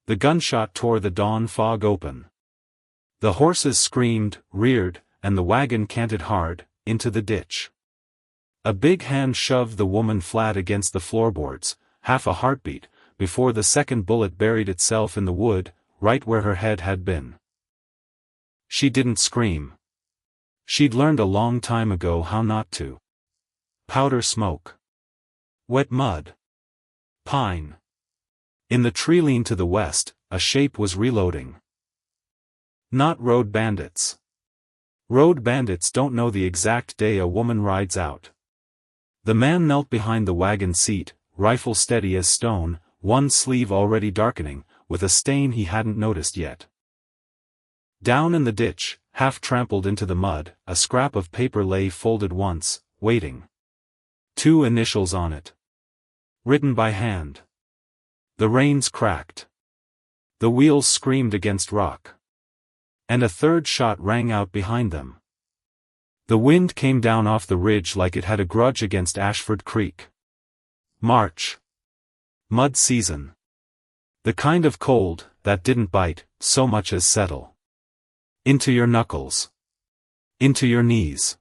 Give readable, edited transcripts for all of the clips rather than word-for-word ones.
The gunshot tore the dawn fog open. The horses screamed, reared, and the wagon canted hard, into the ditch. A big hand shoved the woman flat against the floorboards, half a heartbeat, before the second bullet buried itself in the wood, right where her head had been. She didn't scream. She'd learned a long time ago how not to. Powder smoke. Wet mud. Pine. In the tree lean to the west, a shape was reloading. Not road bandits. Road bandits don't know the exact day a woman rides out. The man knelt behind the wagon seat, rifle steady as stone, one sleeve already darkening, with a stain he hadn't noticed yet. Down in the ditch, half trampled into the mud, a scrap of paper lay folded once, waiting. 2 initials on it. Written by hand. The reins cracked. The wheels screamed against rock. And a third shot rang out behind them. The wind came down off the ridge like it had a grudge against Ashford Creek. March. Mud season. The kind of cold that didn't bite so much as settle. Into your knuckles. Into your knees.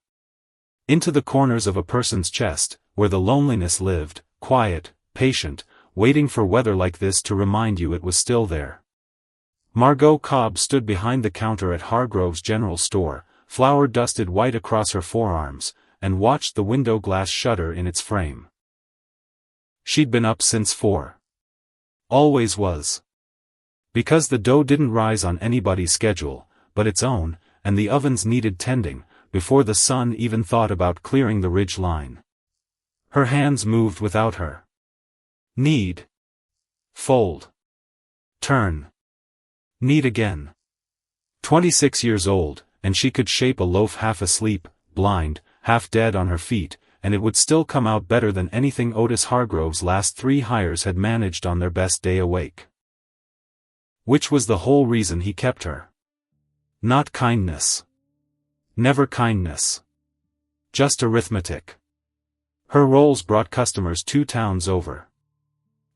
Into the corners of a person's chest, where the loneliness lived, quiet, patient, waiting for weather like this to remind you it was still there. Margaux Cobb stood behind the counter at Hargrove's General Store, flour dusted white across her forearms, and watched the window glass shudder in its frame. She'd been up since 4. Always was. Because the dough didn't rise on anybody's schedule, but its own, and the ovens needed tending, before the sun even thought about clearing the ridge line. Her hands moved without her. Knead. Fold. Turn. Knead again. 26 years old, and she could shape a loaf half asleep, blind, half dead on her feet, and it would still come out better than anything Otis Hargrove's last 3 hires had managed on their best day awake. Which was the whole reason he kept her. Not kindness. Never kindness. Just arithmetic. Her rolls brought customers 2 towns over.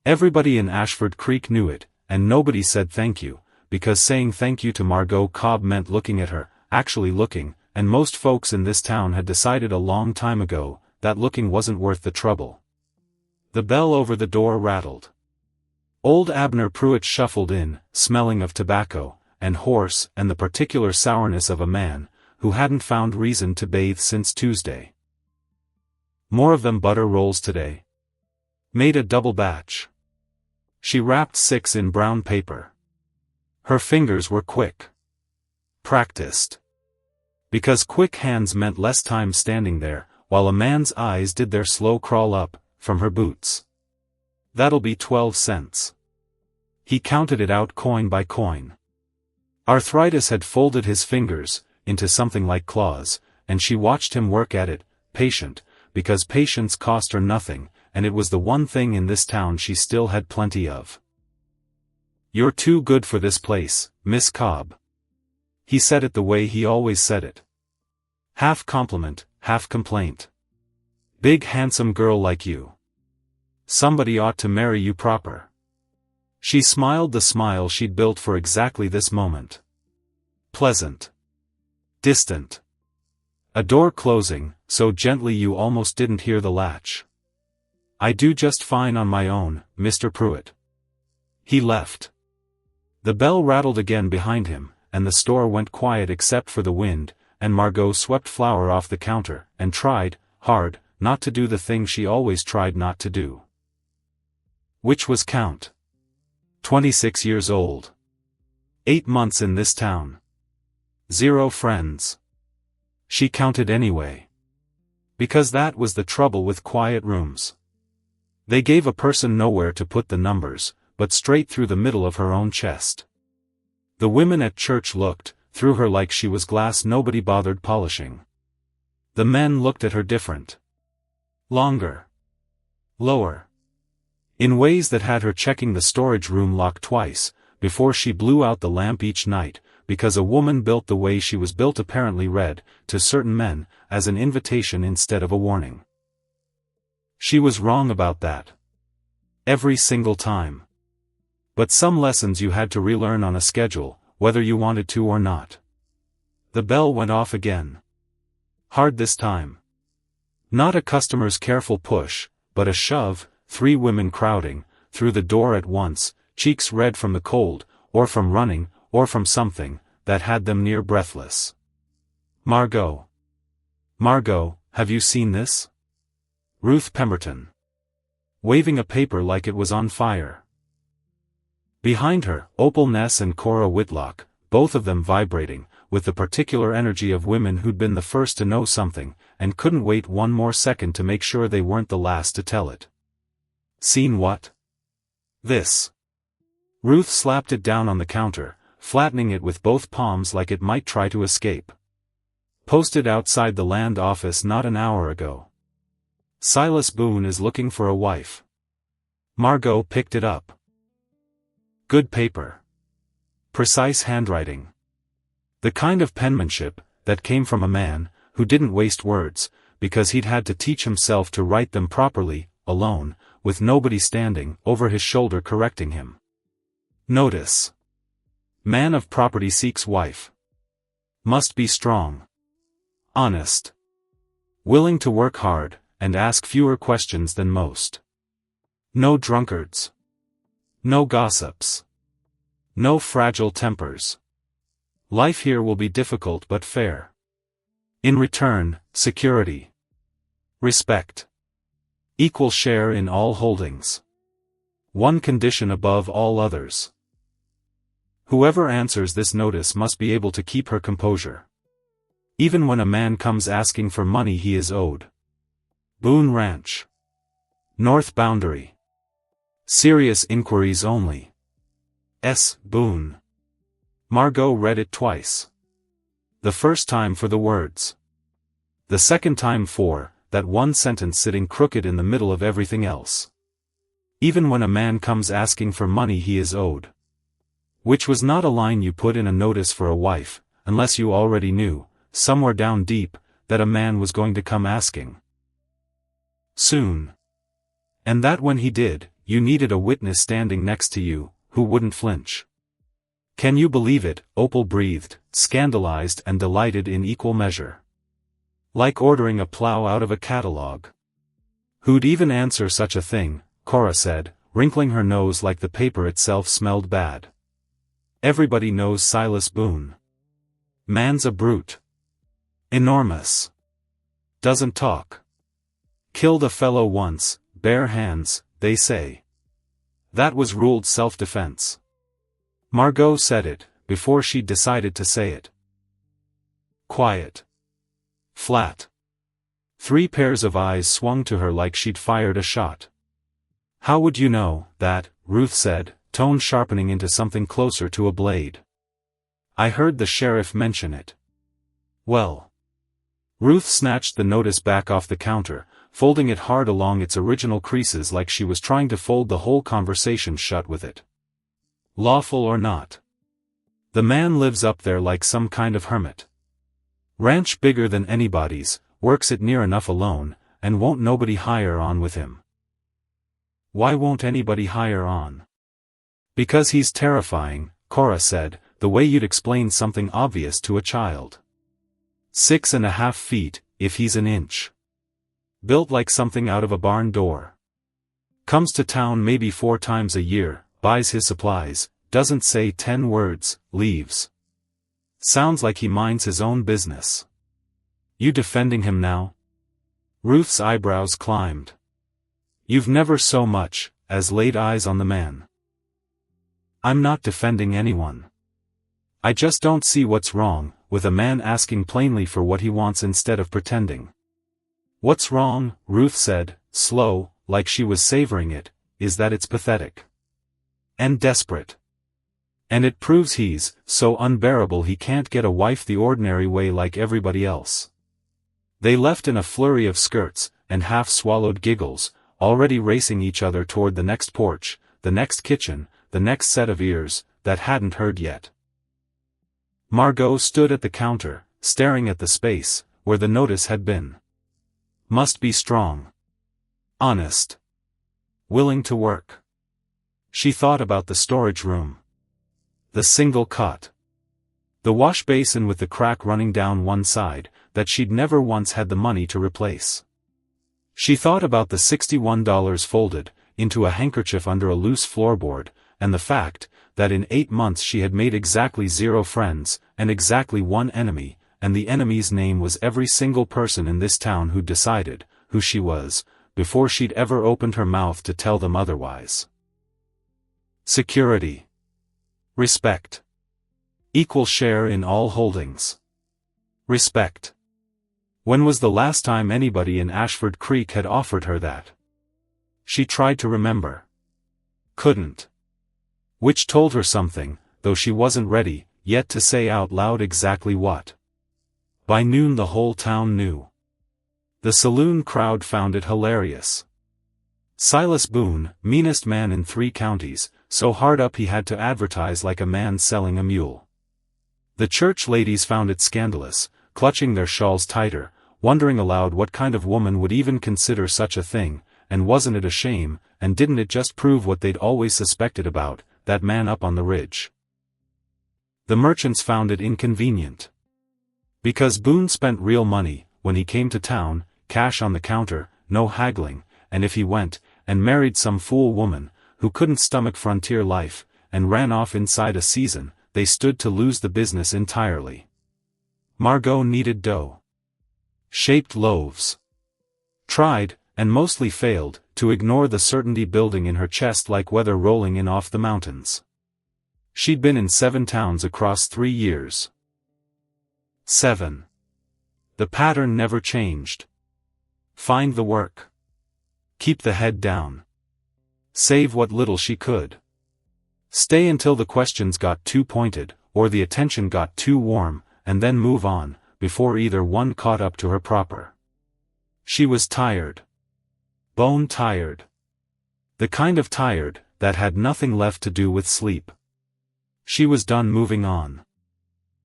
Everybody in Ashford Creek knew it, and nobody said thank you, because saying thank you to Margaux Cobb meant looking at her, actually looking, and most folks in this town had decided a long time ago that looking wasn't worth the trouble. The bell over the door rattled. Old Abner Pruitt shuffled in, smelling of tobacco, and horse and the particular sourness of a man who hadn't found reason to bathe since Tuesday. More of them butter rolls today. Made a double batch. She wrapped 6 in brown paper. Her fingers were quick. Practiced. Because quick hands meant less time standing there, while a man's eyes did their slow crawl up, from her boots. That'll be 12 cents. He counted it out coin by coin. Arthritis had folded his fingers into something like claws, and she watched him work at it, patient, because patience cost her nothing, and it was the one thing in this town she still had plenty of. "You're too good for this place, Miss Cobb." He said it the way he always said it. Half compliment, half complaint. "Big handsome girl like you. Somebody ought to marry you proper." She smiled the smile she'd built for exactly this moment. Pleasant. Distant. A door closing, so gently you almost didn't hear the latch. "I do just fine on my own, Mr. Pruitt." He left. The bell rattled again behind him, and the store went quiet except for the wind, and Margaux swept flour off the counter, and tried, hard, not to do the thing she always tried not to do. Which was count. 26 years old. 8 months in this town. 0 friends. She counted anyway. Because that was the trouble with quiet rooms. They gave a person nowhere to put the numbers, but straight through the middle of her own chest. The women at church looked through her like she was glass nobody bothered polishing. The men looked at her different. Longer. Lower. In ways that had her checking the storage room lock twice, before she blew out the lamp each night, because a woman built the way she was built apparently read, to certain men, as an invitation instead of a warning. She was wrong about that. Every single time. But some lessons you had to relearn on a schedule, whether you wanted to or not. The bell went off again. Hard this time. Not a customer's careful push, but a shove, 3 women crowding through the door at once, cheeks red from the cold, or from running, or from something that had them near breathless. Margaux. Margaux, have you seen this? Ruth Pemberton. Waving a paper like it was on fire. Behind her, Opal Ness and Cora Whitlock, both of them vibrating, with the particular energy of women who'd been the first to know something, and couldn't wait one more second to make sure they weren't the last to tell it. Seen what? This. Ruth slapped it down on the counter, flattening it with both palms like it might try to escape. Posted outside the land office not an hour ago. Silas Boone is looking for a wife. Margaux picked it up. Good paper. Precise handwriting. The kind of penmanship that came from a man who didn't waste words, because he'd had to teach himself to write them properly, alone, with nobody standing over his shoulder correcting him. Notice. Man of property seeks wife. Must be strong. Honest. Willing to work hard, and ask fewer questions than most. No drunkards. No gossips. No fragile tempers. Life here will be difficult but fair. In return, security. Respect. Equal share in all holdings. One condition above all others. Whoever answers this notice must be able to keep her composure. Even when a man comes asking for money he is owed. Boone Ranch. North Boundary. Serious inquiries only. S. Boone. Margaux read it twice. The first time for the words. The second time for that one sentence sitting crooked in the middle of everything else. Even when a man comes asking for money he is owed. Which was not a line you put in a notice for a wife, unless you already knew, somewhere down deep, that a man was going to come asking. Soon. And that when he did, you needed a witness standing next to you, who wouldn't flinch. Can you believe it? Opal breathed, scandalized and delighted in equal measure. Like ordering a plow out of a catalog. Who'd even answer such a thing, Cora said, wrinkling her nose like the paper itself smelled bad. Everybody knows Silas Boone. Man's a brute. Enormous. Doesn't talk. Killed a fellow once, bare hands, they say. That was ruled self-defense. Margaux said it, before she'd decided to say it. Quiet. Flat. 3 pairs of eyes swung to her like she'd fired a shot. How would you know that? Ruth said, tone sharpening into something closer to a blade. I heard the sheriff mention it. Well. Ruth snatched the notice back off the counter, folding it hard along its original creases like she was trying to fold the whole conversation shut with it. Lawful or not. The man lives up there like some kind of hermit. Ranch bigger than anybody's, works it near enough alone, and won't nobody hire on with him. Why won't anybody hire on? Because he's terrifying, Cora said, the way you'd explain something obvious to a child. 6.5 feet, if he's an inch. Built like something out of a barn door. Comes to town maybe 4 times a year, buys his supplies, doesn't say 10 words, leaves. Sounds like he minds his own business. You defending him now? Ruth's eyebrows climbed. You've never so much as laid eyes on the man. I'm not defending anyone. I just don't see what's wrong with a man asking plainly for what he wants instead of pretending. What's wrong, Ruth said, slow, like she was savoring it, is that it's pathetic. And desperate. And it proves he's so unbearable he can't get a wife the ordinary way like everybody else. They left in a flurry of skirts, and half-swallowed giggles, already racing each other toward the next porch, the next kitchen, the next set of ears, that hadn't heard yet. Margaux stood at the counter, staring at the space where the notice had been. Must be strong. Honest. Willing to work. She thought about the storage room. The single cot. The wash basin with the crack running down one side, that she'd never once had the money to replace. She thought about the $61 folded into a handkerchief under a loose floorboard, and the fact that in 8 months she had made exactly 0 friends, and exactly 1 enemy, and the enemy's name was every single person in this town who'd decided who she was, before she'd ever opened her mouth to tell them otherwise. Security. Respect. Equal share in all holdings. Respect. When was the last time anybody in Ashford Creek had offered her that? She tried to remember. Couldn't. Which told her something, though she wasn't ready yet to say out loud exactly what. By noon the whole town knew. The saloon crowd found it hilarious. Silas Boone, meanest man in 3 counties, so hard up he had to advertise like a man selling a mule. The church ladies found it scandalous, clutching their shawls tighter, wondering aloud what kind of woman would even consider such a thing, and wasn't it a shame, and didn't it just prove what they'd always suspected about that man up on the ridge? The merchants found it inconvenient. Because Boone spent real money, when he came to town, cash on the counter, no haggling, and if he went and married some fool woman, who couldn't stomach frontier life, and ran off inside a season, they stood to lose the business entirely. Margaux needed dough. Shaped loaves. Tried, and mostly failed, to ignore the certainty building in her chest like weather rolling in off the mountains. She'd been in 7 towns across 3 years. 7. The pattern never changed. Find the work. Keep the head down. Save what little she could. Stay until the questions got too pointed, or the attention got too warm, and then move on, before either one caught up to her proper. She was tired. Bone tired. The kind of tired that had nothing left to do with sleep. She was done moving on.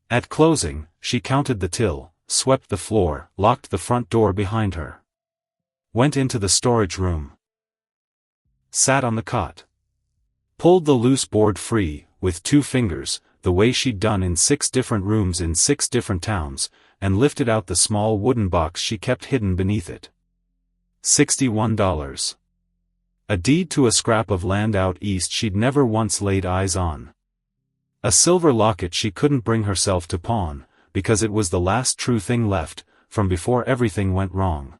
At closing, she counted the till, swept the floor, locked the front door behind her. Went into the storage room. Sat on the cot. Pulled the loose board free, with 2 fingers, the way she'd done in 6 different rooms in 6 different towns, and lifted out the small wooden box she kept hidden beneath it. $61. A deed to a scrap of land out east she'd never once laid eyes on. A silver locket she couldn't bring herself to pawn, because it was the last true thing left, from before everything went wrong.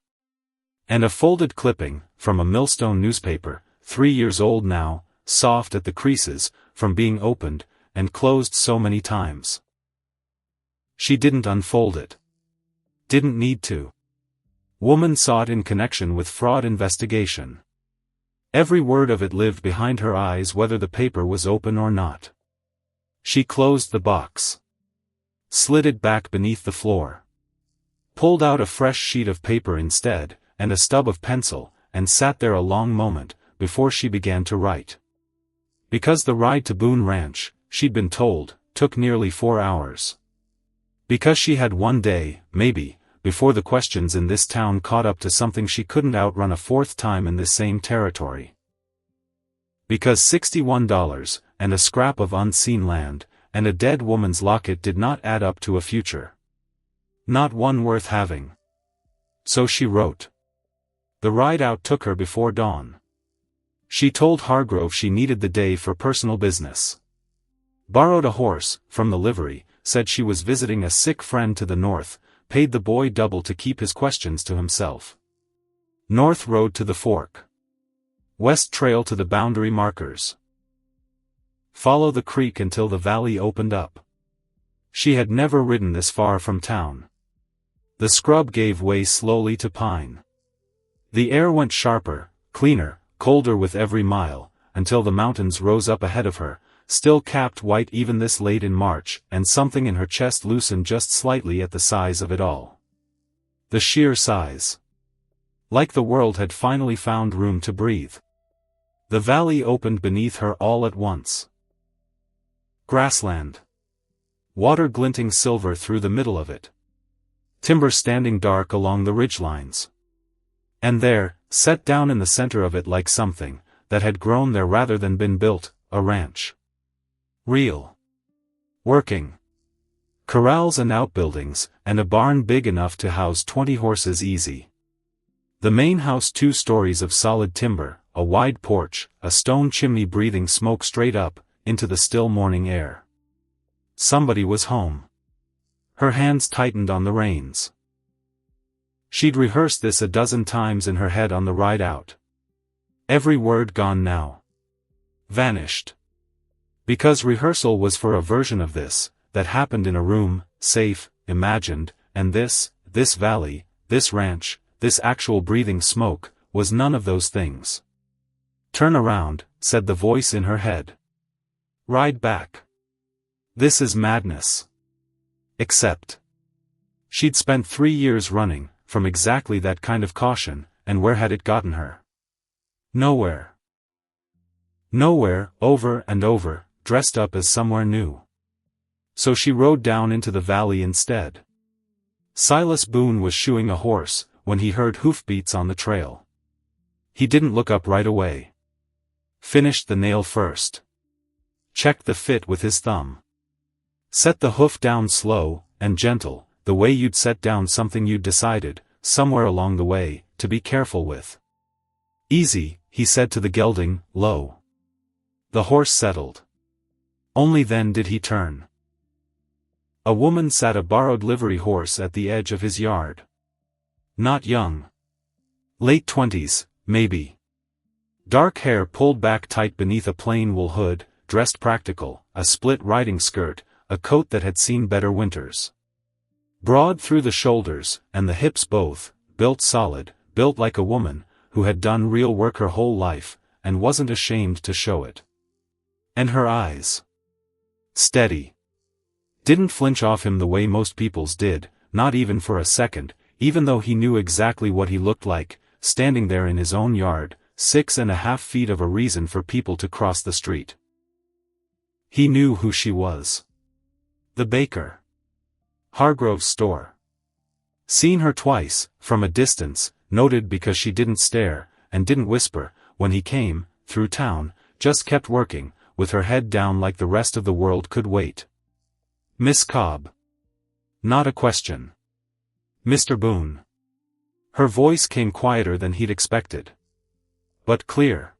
And a folded clipping, from a Millstone newspaper, 3 years old now, soft at the creases, from being opened and closed so many times. She didn't unfold it. Didn't need to. Woman saw it in connection with fraud investigation. Every word of it lived behind her eyes whether the paper was open or not. She closed the box. Slid it back beneath the floor. Pulled out a fresh sheet of paper instead, and a stub of pencil, and sat there a long moment, before she began to write. Because the ride to Boone Ranch, she'd been told, took nearly 4 hours. Because she had 1 day, maybe, before the questions in this town caught up to something she couldn't outrun a 4th time in this same territory. Because $61, and a scrap of unseen land, and a dead woman's locket did not add up to a future. Not one worth having. So she wrote. The ride out took her before dawn. She told Hargrove she needed the day for personal business. Borrowed a horse, from the livery, said she was visiting a sick friend to the north, paid the boy double to keep his questions to himself. North road to the fork. West trail to the boundary markers. Follow the creek until the valley opened up. She had never ridden this far from town. The scrub gave way slowly to pine. The air went sharper, cleaner, colder with every mile, until the mountains rose up ahead of her, still capped white even this late in March, and something in her chest loosened just slightly at the size of it all. The sheer size. Like the world had finally found room to breathe. The valley opened beneath her all at once. Grassland. Water glinting silver through the middle of it. Timber standing dark along the ridgelines. And there, set down in the center of it like something that had grown there rather than been built, a ranch. Real. Working. Corrals and outbuildings, and a barn big enough to house 20 horses easy. The main house 2 stories of solid timber, a wide porch, a stone chimney breathing smoke straight up, into the still morning air. Somebody was home. Her hands tightened on the reins. She'd rehearsed this a dozen times in her head on the ride out. Every word gone now. Vanished. Because rehearsal was for a version of this, that happened in a room, safe, imagined, and this valley, this ranch, this actual breathing smoke, was none of those things. Turn around, said the voice in her head. Ride back. This is madness. Except. She'd spent 3 years running, from exactly that kind of caution, and where had it gotten her? Nowhere. Nowhere, over and over, dressed up as somewhere new. So she rode down into the valley instead. Silas Boone was shoeing a horse, when he heard hoofbeats on the trail. He didn't look up right away. Finished the nail first. Checked the fit with his thumb. Set the hoof down slow, and gentle, the way you'd set down something you'd decided, somewhere along the way, to be careful with. Easy, he said to the gelding, low. The horse settled. Only then did he turn. A woman sat a borrowed livery horse at the edge of his yard. Not young. Late 20s, maybe. Dark hair pulled back tight beneath a plain wool hood, dressed practical, a split riding skirt, a coat that had seen better winters. Broad through the shoulders, and the hips both, built solid, built like a woman, who had done real work her whole life, and wasn't ashamed to show it. And her eyes. Steady. Didn't flinch off him the way most people's did, not even for a second, even though he knew exactly what he looked like, standing there in his own yard, 6.5 feet of a reason for people to cross the street. He knew who she was. The baker. Hargrove's store. Seen her twice, from a distance, noted because she didn't stare, and didn't whisper, when he came, through town, just kept working, with her head down like the rest of the world could wait. Miss Cobb. Not a question. Mr. Boone. Her voice came quieter than he'd expected. But clear.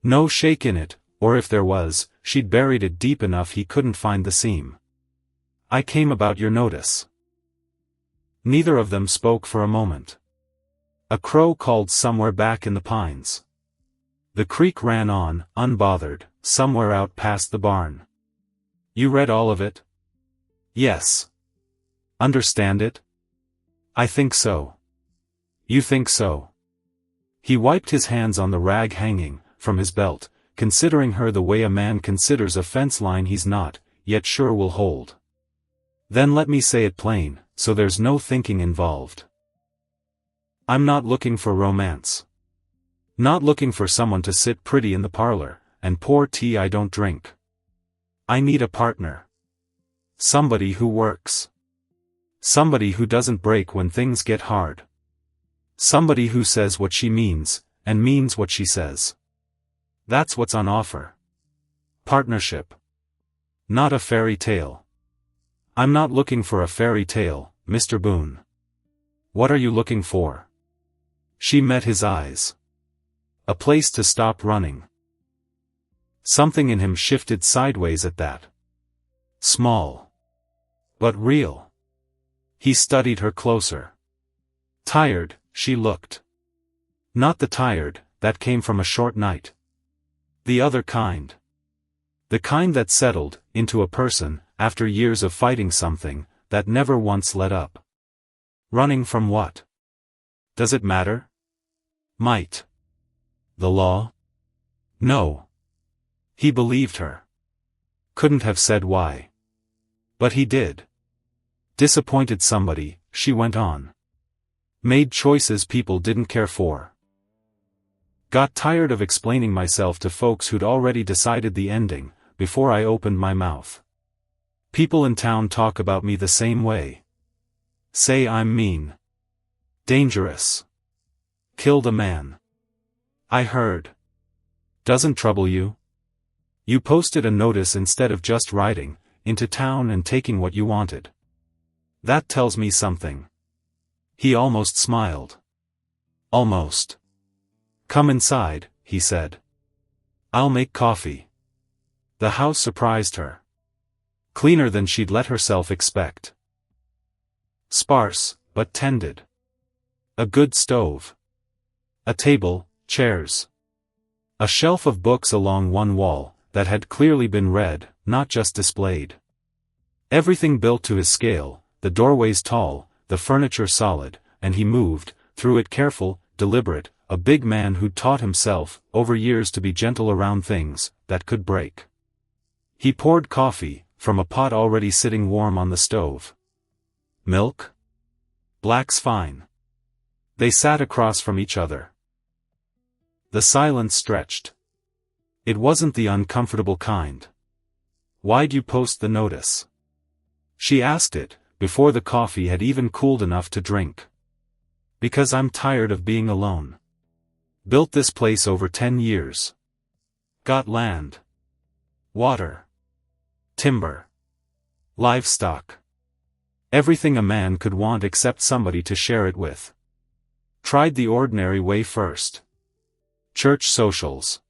No shake in it, or if there was, she'd buried it deep enough he couldn't find the seam. I came about your notice. Neither of them spoke for a moment. A crow called somewhere back in the pines. The creek ran on, unbothered, somewhere out past the barn. You read all of it? Yes. Understand it? I think so. You think so? He wiped his hands on the rag hanging, from his belt, considering her the way a man considers a fence line he's not, yet sure will hold. Then let me say it plain, so there's no thinking involved. I'm not looking for romance. Not looking for someone to sit pretty in the parlor, and pour tea I don't drink. I need a partner. Somebody who works. Somebody who doesn't break when things get hard. Somebody who says what she means, and means what she says. That's what's on offer. Partnership. Not a fairy tale. I'm not looking for a fairy tale, Mr. Boone. What are you looking for? She met his eyes. A place to stop running. Something in him shifted sideways at that. Small. But real. He studied her closer. Tired, she looked. Not the tired, that came from a short night. The other kind. The kind that settled, into a person, after years of fighting something, that never once let up. Running from what? Does it matter? Might. The law? No. He believed her. Couldn't have said why. But he did. Disappointed somebody, she went on. Made choices people didn't care for. Got tired of explaining myself to folks who'd already decided the ending, before I opened my mouth. People in town talk about me the same way. Say I'm mean. Dangerous. Killed a man. I heard. Doesn't trouble you? You posted a notice instead of just riding into town and taking what you wanted. That tells me something. He almost smiled. Almost. Come inside, he said. I'll make coffee. The house surprised her. Cleaner than she'd let herself expect. Sparse, but tended. A good stove. A table, chairs. A shelf of books along one wall, that had clearly been read, not just displayed. Everything built to his scale, the doorways tall, the furniture solid, and he moved, through it careful, deliberate, a big man who'd taught himself, over years to be gentle around things that could break. He poured coffee, from a pot already sitting warm on the stove. Milk? Black's fine. They sat across from each other. The silence stretched. It wasn't the uncomfortable kind. Why'd you post the notice? She asked it, before the coffee had even cooled enough to drink. Because I'm tired of being alone. Built this place over 10 years. Got land. Water. Timber. Livestock. Everything a man could want except somebody to share it with. Tried the ordinary way first. Church socials.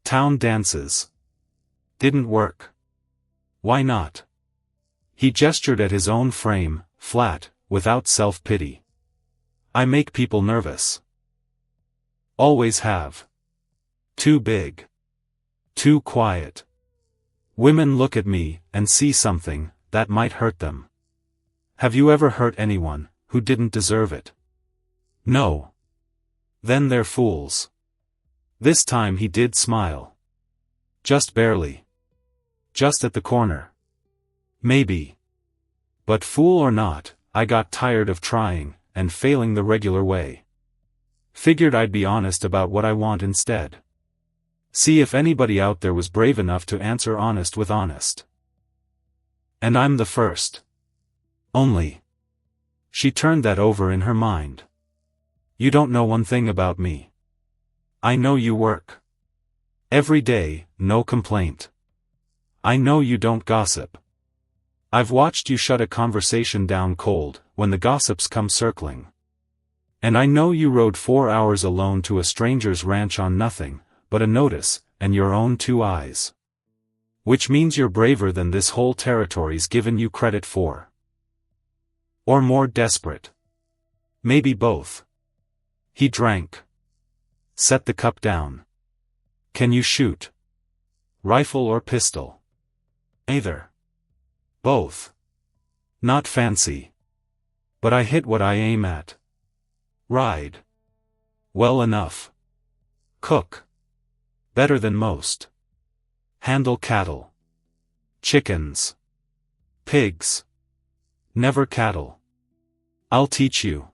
Town dances. Didn't work. Why not? He gestured at his own frame, flat, without self-pity. I make people nervous. Always have. Too big. Too quiet. Women look at me, and see something, that might hurt them. Have you ever hurt anyone, who didn't deserve it? No. Then they're fools. This time he did smile. Just barely. Just at the corner. Maybe. But fool or not, I got tired of trying, and failing the regular way. Figured I'd be honest about what I want instead. See if anybody out there was brave enough to answer honest with honest. And I'm the first. Only. She turned that over in her mind. You don't know one thing about me. I know you work. Every day, no complaint. I know you don't gossip. I've watched you shut a conversation down cold, when the gossips come circling. And I know you rode 4 hours alone to a stranger's ranch on nothing, but a notice, and your own 2 eyes. Which means you're braver than this whole territory's given you credit for. Or more desperate. Maybe both. He drank. Set the cup down. Can you shoot? Rifle or pistol? Either. Both. Not fancy. But I hit what I aim at. Ride. Well enough. Cook. Better than most. Handle cattle. Chickens. Pigs. Never cattle. I'll teach you.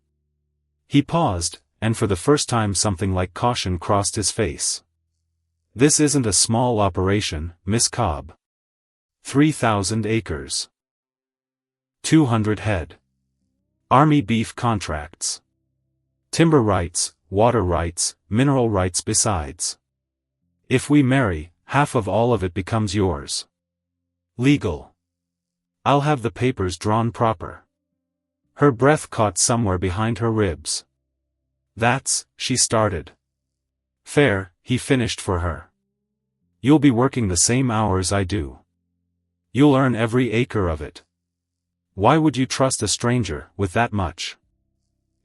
He paused, and for the first time something like caution crossed his face. This isn't a small operation, Miss Cobb. 3,000 acres. 200 head. Army beef contracts. Timber rights, water rights, mineral rights besides. If we marry, half of all of it becomes yours. Legal. I'll have the papers drawn proper. Her breath caught somewhere behind her ribs. That's, she started. Fair, he finished for her. You'll be working the same hours I do. You'll earn every acre of it. Why would you trust a stranger, with that much?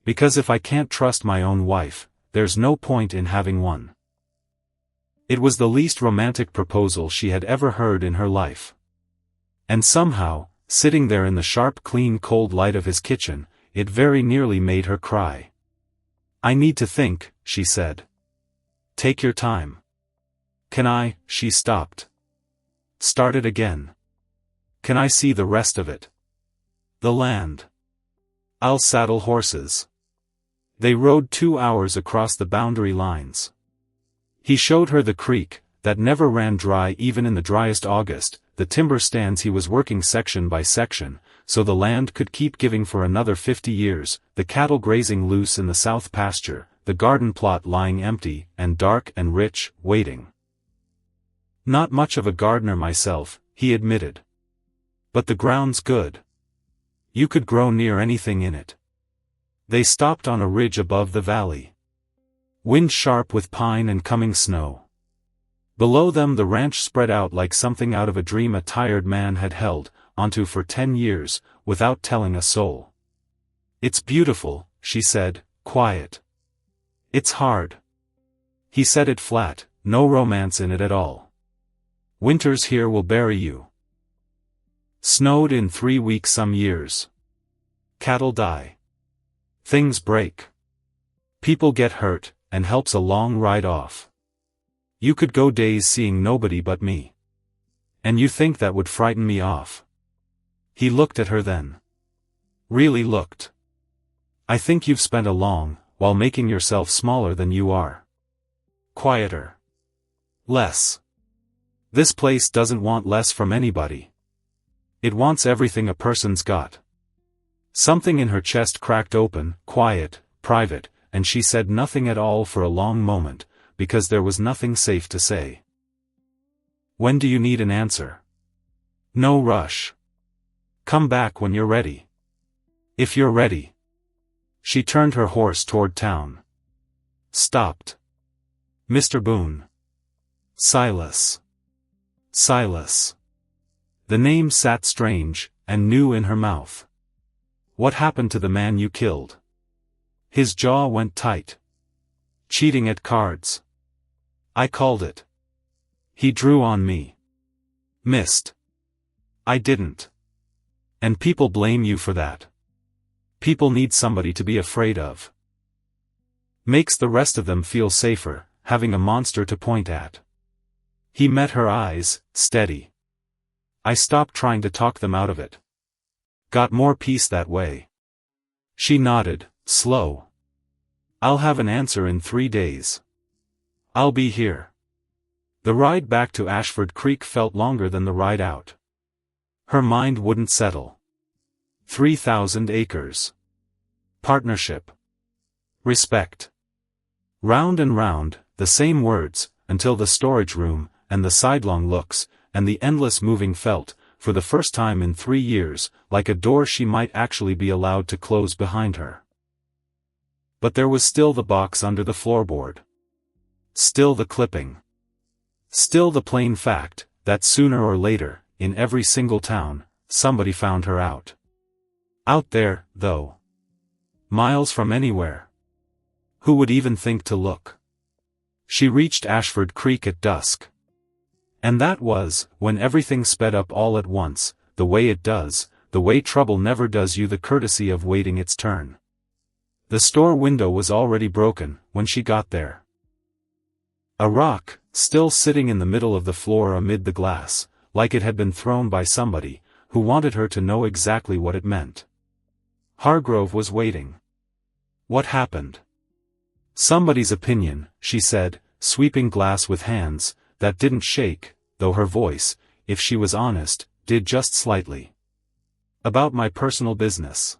Because if I can't trust my own wife, there's no point in having one. It was the least romantic proposal she had ever heard in her life. And somehow, sitting there in the sharp clean cold light of his kitchen, it very nearly made her cry. I need to think, she said. Take your time. Can I? She stopped. Started again. Can I see the rest of it? The land. I'll saddle horses. They rode 2 hours across the boundary lines. He showed her the creek, that never ran dry even in the driest August, the timber stands he was working section by section, so the land could keep giving for another 50 years, the cattle grazing loose in the south pasture, the garden plot lying empty and dark and rich, waiting. Not much of a gardener myself, he admitted. But the ground's good. You could grow near anything in it. They stopped on a ridge above the valley. Wind sharp with pine and coming snow. Below them the ranch spread out like something out of a dream a tired man had held onto for 10 years, without telling a soul. It's beautiful, she said, quiet. It's hard. He said it flat, no romance in it at all. Winters here will bury you. Snowed in 3 weeks some years. Cattle die. Things break. People get hurt, and help's a long ride off. You could go days seeing nobody but me. And you think that would frighten me off? He looked at her then. Really looked. I think you've spent a long while making yourself smaller than you are. Quieter. Less. This place doesn't want less from anybody. It wants everything a person's got. Something in her chest cracked open, quiet, private, and she said nothing at all for a long moment, because there was nothing safe to say. When do you need an answer? No rush. Come back when you're ready. If you're ready. She turned her horse toward town. Stopped. Mr. Boone. Silas. Silas. The name sat strange, and new in her mouth. What happened to the man you killed? His jaw went tight. Cheating at cards. I called it. He drew on me. Missed. I didn't. And people blame you for that. People need somebody to be afraid of. Makes the rest of them feel safer, having a monster to point at. He met her eyes, steady. I stopped trying to talk them out of it. Got more peace that way. She nodded, slow. I'll have an answer in 3 days. I'll be here. The ride back to Ashford Creek felt longer than the ride out. Her mind wouldn't settle. 3,000 acres. Partnership. Respect. Round and round, the same words, until the storage room, and the sidelong looks, and the endless moving felt, for the first time in 3 years, like a door she might actually be allowed to close behind her. But there was still the box under the floorboard. Still the clipping. Still the plain fact, that sooner or later, in every single town, somebody found her out. Out there, though. Miles from anywhere. Who would even think to look? She reached Ashford Creek at dusk. And that was, when everything sped up all at once, the way it does, the way trouble never does you the courtesy of waiting its turn. The store window was already broken, when she got there. A rock, still sitting in the middle of the floor amid the glass, like it had been thrown by somebody, who wanted her to know exactly what it meant. Hargrove was waiting. What happened? Somebody's opinion, she said, sweeping glass with hands that didn't shake, though her voice, if she was honest, did just slightly. About my personal business.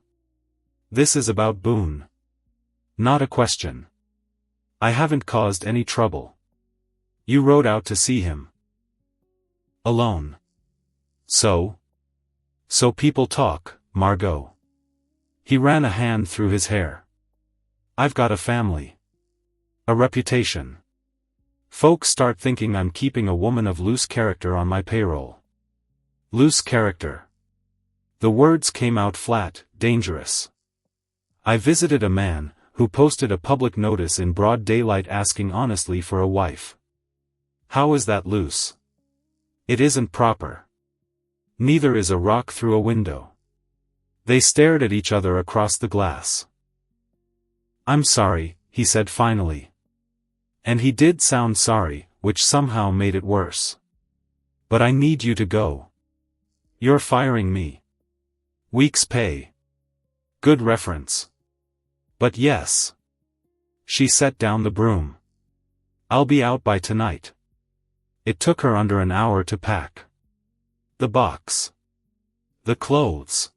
This is about Boone. Not a question. I haven't caused any trouble. You rode out to see him. Alone. So people talk, Margaux. He ran a hand through his hair. I've got a family. A reputation. Folks start thinking I'm keeping a woman of loose character on my payroll. Loose character. The words came out flat, dangerous. I visited a man who posted a public notice in broad daylight asking honestly for a wife. How is that loose? It isn't proper. Neither is a rock through a window. They stared at each other across the glass. I'm sorry, he said finally. And he did sound sorry, which somehow made it worse. But I need you to go. You're firing me. Week's pay. Good reference. But yes. She set down the broom. I'll be out by tonight. It took her under an hour to pack. The box. The clothes.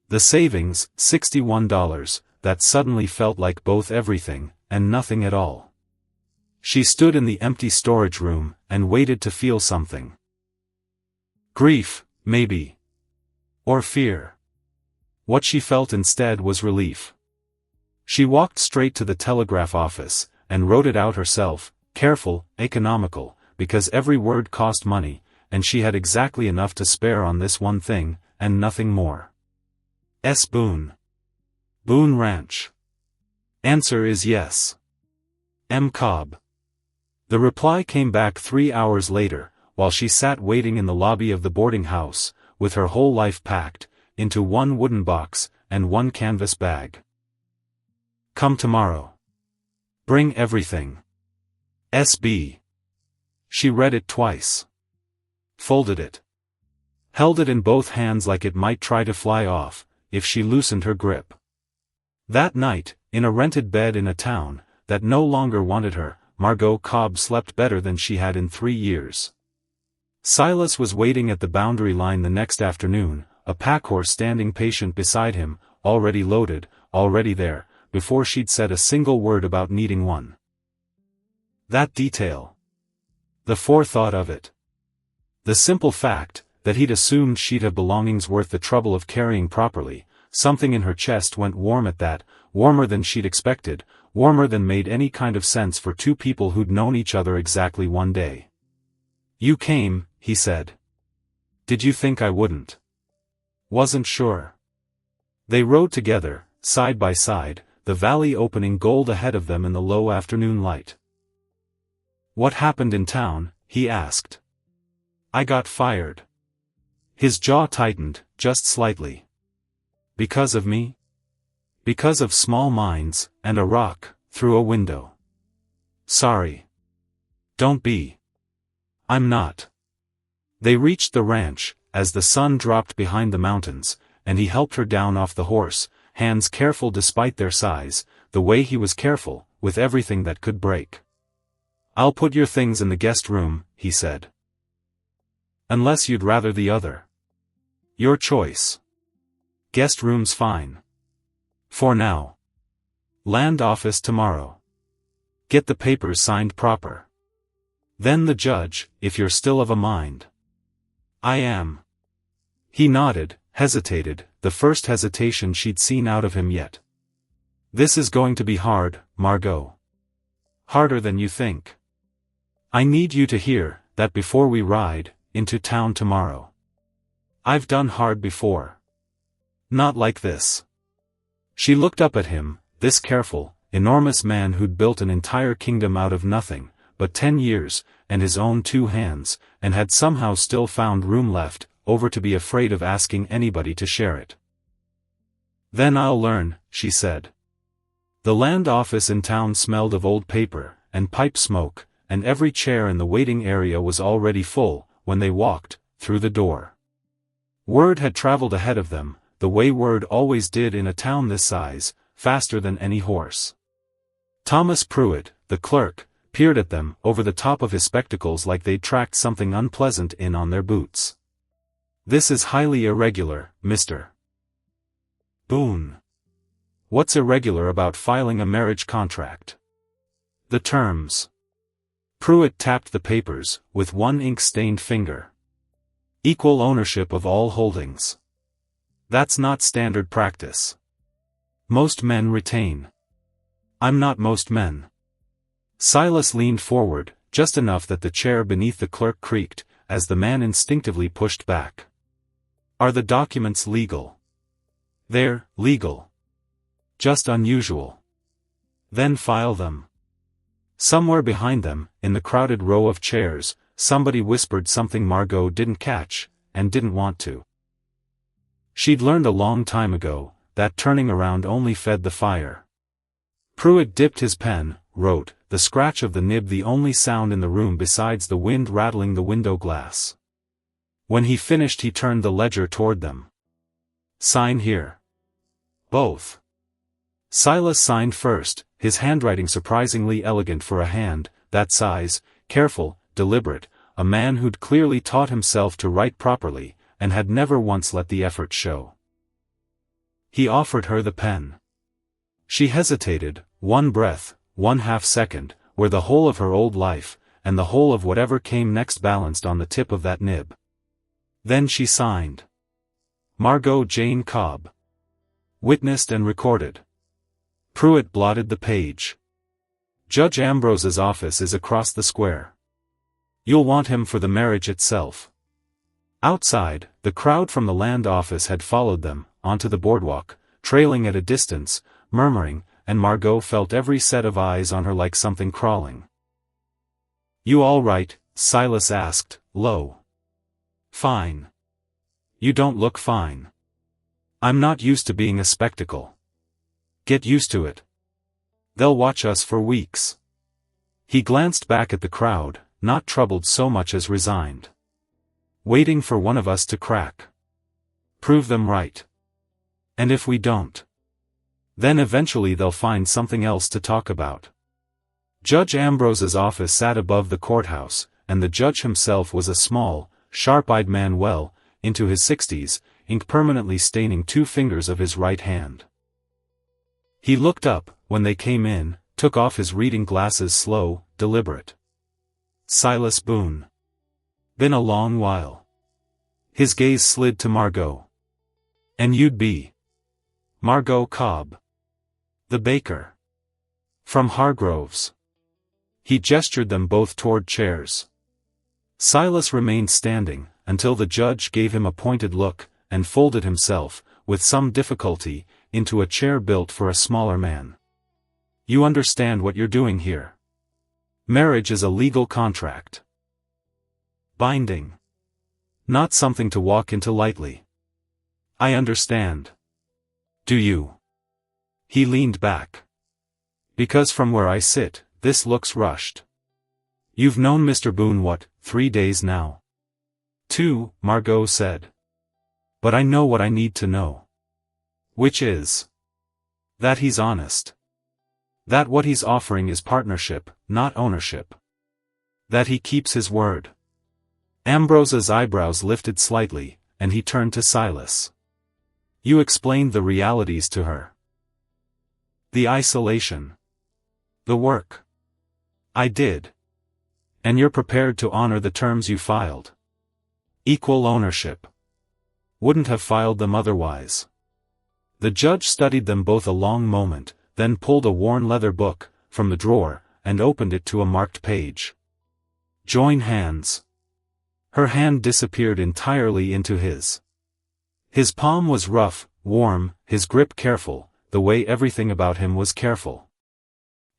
The savings, $61, that suddenly felt like both everything, and nothing at all. She stood in the empty storage room, and waited to feel something. Grief, maybe. Or fear. What she felt instead was relief. She walked straight to the telegraph office, and wrote it out herself, careful, economical, because every word cost money, and she had exactly enough to spare on this one thing, and nothing more. S. Boone. Boone Ranch. Answer is yes. M. Cobb. The reply came back 3 hours later, while she sat waiting in the lobby of the boarding house, with her whole life packed, into one wooden box, and one canvas bag. Come tomorrow. Bring everything. S.B. She read it twice. Folded it. Held it in both hands like it might try to fly off, if she loosened her grip. That night, in a rented bed in a town that no longer wanted her, Margaux Cobb slept better than she had in 3 years. Silas was waiting at the boundary line the next afternoon, a packhorse standing patient beside him, already loaded, already there, before she'd said a single word about needing one. That detail. The forethought of it. The simple fact that he'd assumed she'd have belongings worth the trouble of carrying properly. Something in her chest went warm at that, warmer than she'd expected, warmer than made any kind of sense for two people who'd known each other exactly one day. You came, he said. Did you think I wouldn't? Wasn't sure. They rode together, side by side, the valley opening gold ahead of them in the low afternoon light. What happened in town? He asked. I got fired. His jaw tightened, just slightly. Because of me? Because of small minds, and a rock, through a window. Sorry. Don't be. I'm not. They reached the ranch, as the sun dropped behind the mountains, and he helped her down off the horse, hands careful despite their size, the way he was careful, with everything that could break. I'll put your things in the guest room, he said. Unless you'd rather the other. Your choice. Guest room's fine. For now. Land office tomorrow. Get the papers signed proper. Then the judge, if you're still of a mind. I am. He nodded, hesitated, the first hesitation she'd seen out of him yet. This is going to be hard, Margaux. Harder than you think. I need you to hear that before we ride into town tomorrow. I've done hard before. Not like this. She looked up at him, this careful, enormous man who'd built an entire kingdom out of nothing, but 10 years, and his own 2 hands, and had somehow still found room left, over to be afraid of asking anybody to share it. Then I'll learn, she said. The land office in town smelled of old paper, and pipe smoke, and every chair in the waiting area was already full, when they walked, through the door. Word had traveled ahead of them, the way word always did in a town this size, faster than any horse. Thomas Pruitt, the clerk, peered at them over the top of his spectacles like they'd tracked something unpleasant in on their boots. This is highly irregular, Mr. Boone. What's irregular about filing a marriage contract? The terms. Pruitt tapped the papers, with one ink-stained finger. Equal ownership of all holdings. That's not standard practice. Most men retain. I'm not most men. Silas leaned forward, just enough that the chair beneath the clerk creaked, as the man instinctively pushed back. Are the documents legal? They're legal. Just unusual. Then file them. Somewhere behind them, in the crowded row of chairs, somebody whispered something Margaux didn't catch, and didn't want to. She'd learned a long time ago, that turning around only fed the fire. Pruitt dipped his pen, wrote, the scratch of the nib the only sound in the room besides the wind rattling the window glass. When he finished he turned the ledger toward them. Sign here. Both. Silas signed first, his handwriting surprisingly elegant for a hand, that size, careful, deliberate, a man who'd clearly taught himself to write properly, and had never once let the effort show. He offered her the pen. She hesitated, one breath, 1/2 second, where the whole of her old life, and the whole of whatever came next balanced on the tip of that nib. Then she signed. Margaux Jane Cobb. Witnessed and recorded. Pruitt blotted the page. Judge Ambrose's office is across the square. You'll want him for the marriage itself. Outside, the crowd from the land office had followed them, onto the boardwalk, trailing at a distance, murmuring, and Margaux felt every set of eyes on her like something crawling. "You all right?" Silas asked, low. "Fine." "You don't look fine." "I'm not used to being a spectacle." "Get used to it. They'll watch us for weeks." He glanced back at the crowd, not troubled so much as resigned. "Waiting for one of us to crack. Prove them right. And if we don't, then eventually they'll find something else to talk about." Judge Ambrose's office sat above the courthouse, and the judge himself was a small, sharp-eyed man well into his 60s, ink permanently staining 2 fingers of his right hand. He looked up, when they came in, took off his reading glasses slow, deliberate. "Silas Boone. Been a long while." His gaze slid to Margaux. "And you'd be?" "Margaux Cobb. The baker. From Hargrove's." He gestured them both toward chairs. Silas remained standing, until the judge gave him a pointed look, and folded himself, with some difficulty, into a chair built for a smaller man. "You understand what you're doing here. Marriage is a legal contract. Binding. Not something to walk into lightly." "I understand." "Do you?" He leaned back. "Because from where I sit, this looks rushed." "You've known Mr. Boone what, 3 days now?" "2, Margaux said. "But I know what I need to know." "Which is?" "That he's honest. That what he's offering is partnership, not ownership. That he keeps his word." Ambrose's eyebrows lifted slightly, and he turned to Silas. "You explained the realities to her. The isolation. The work." "I did." "And you're prepared to honor the terms you filed?" "Equal ownership. Wouldn't have filed them otherwise." The judge studied them both a long moment, then pulled a worn leather book from the drawer, and opened it to a marked page. "Join hands." Her hand disappeared entirely into his. His palm was rough, warm, his grip careful, the way everything about him was careful.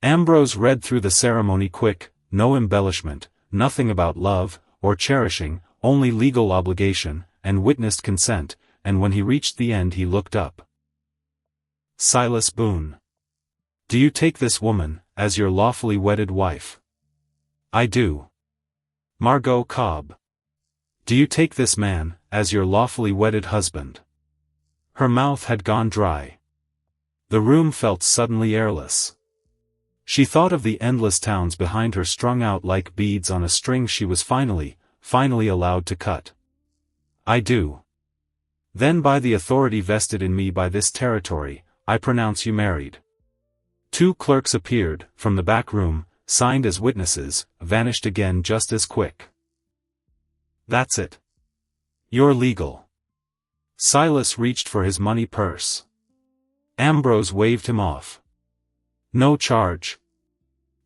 Ambrose read through the ceremony quick, no embellishment, nothing about love, or cherishing, only legal obligation, and witnessed consent, and when he reached the end he looked up. "Silas Boone. Do you take this woman, as your lawfully wedded wife?" "I do." "Margaux Cobb. Do you take this man, as your lawfully wedded husband?" Her mouth had gone dry. The room felt suddenly airless. She thought of the endless towns behind her strung out like beads on a string she was finally allowed to cut. "I do." "Then by the authority vested in me by this territory, I pronounce you married." 2 clerks appeared, from the back room, signed as witnesses, vanished again just as quick. "That's it. You're legal." Silas reached for his money purse. Ambrose waved him off. "No charge.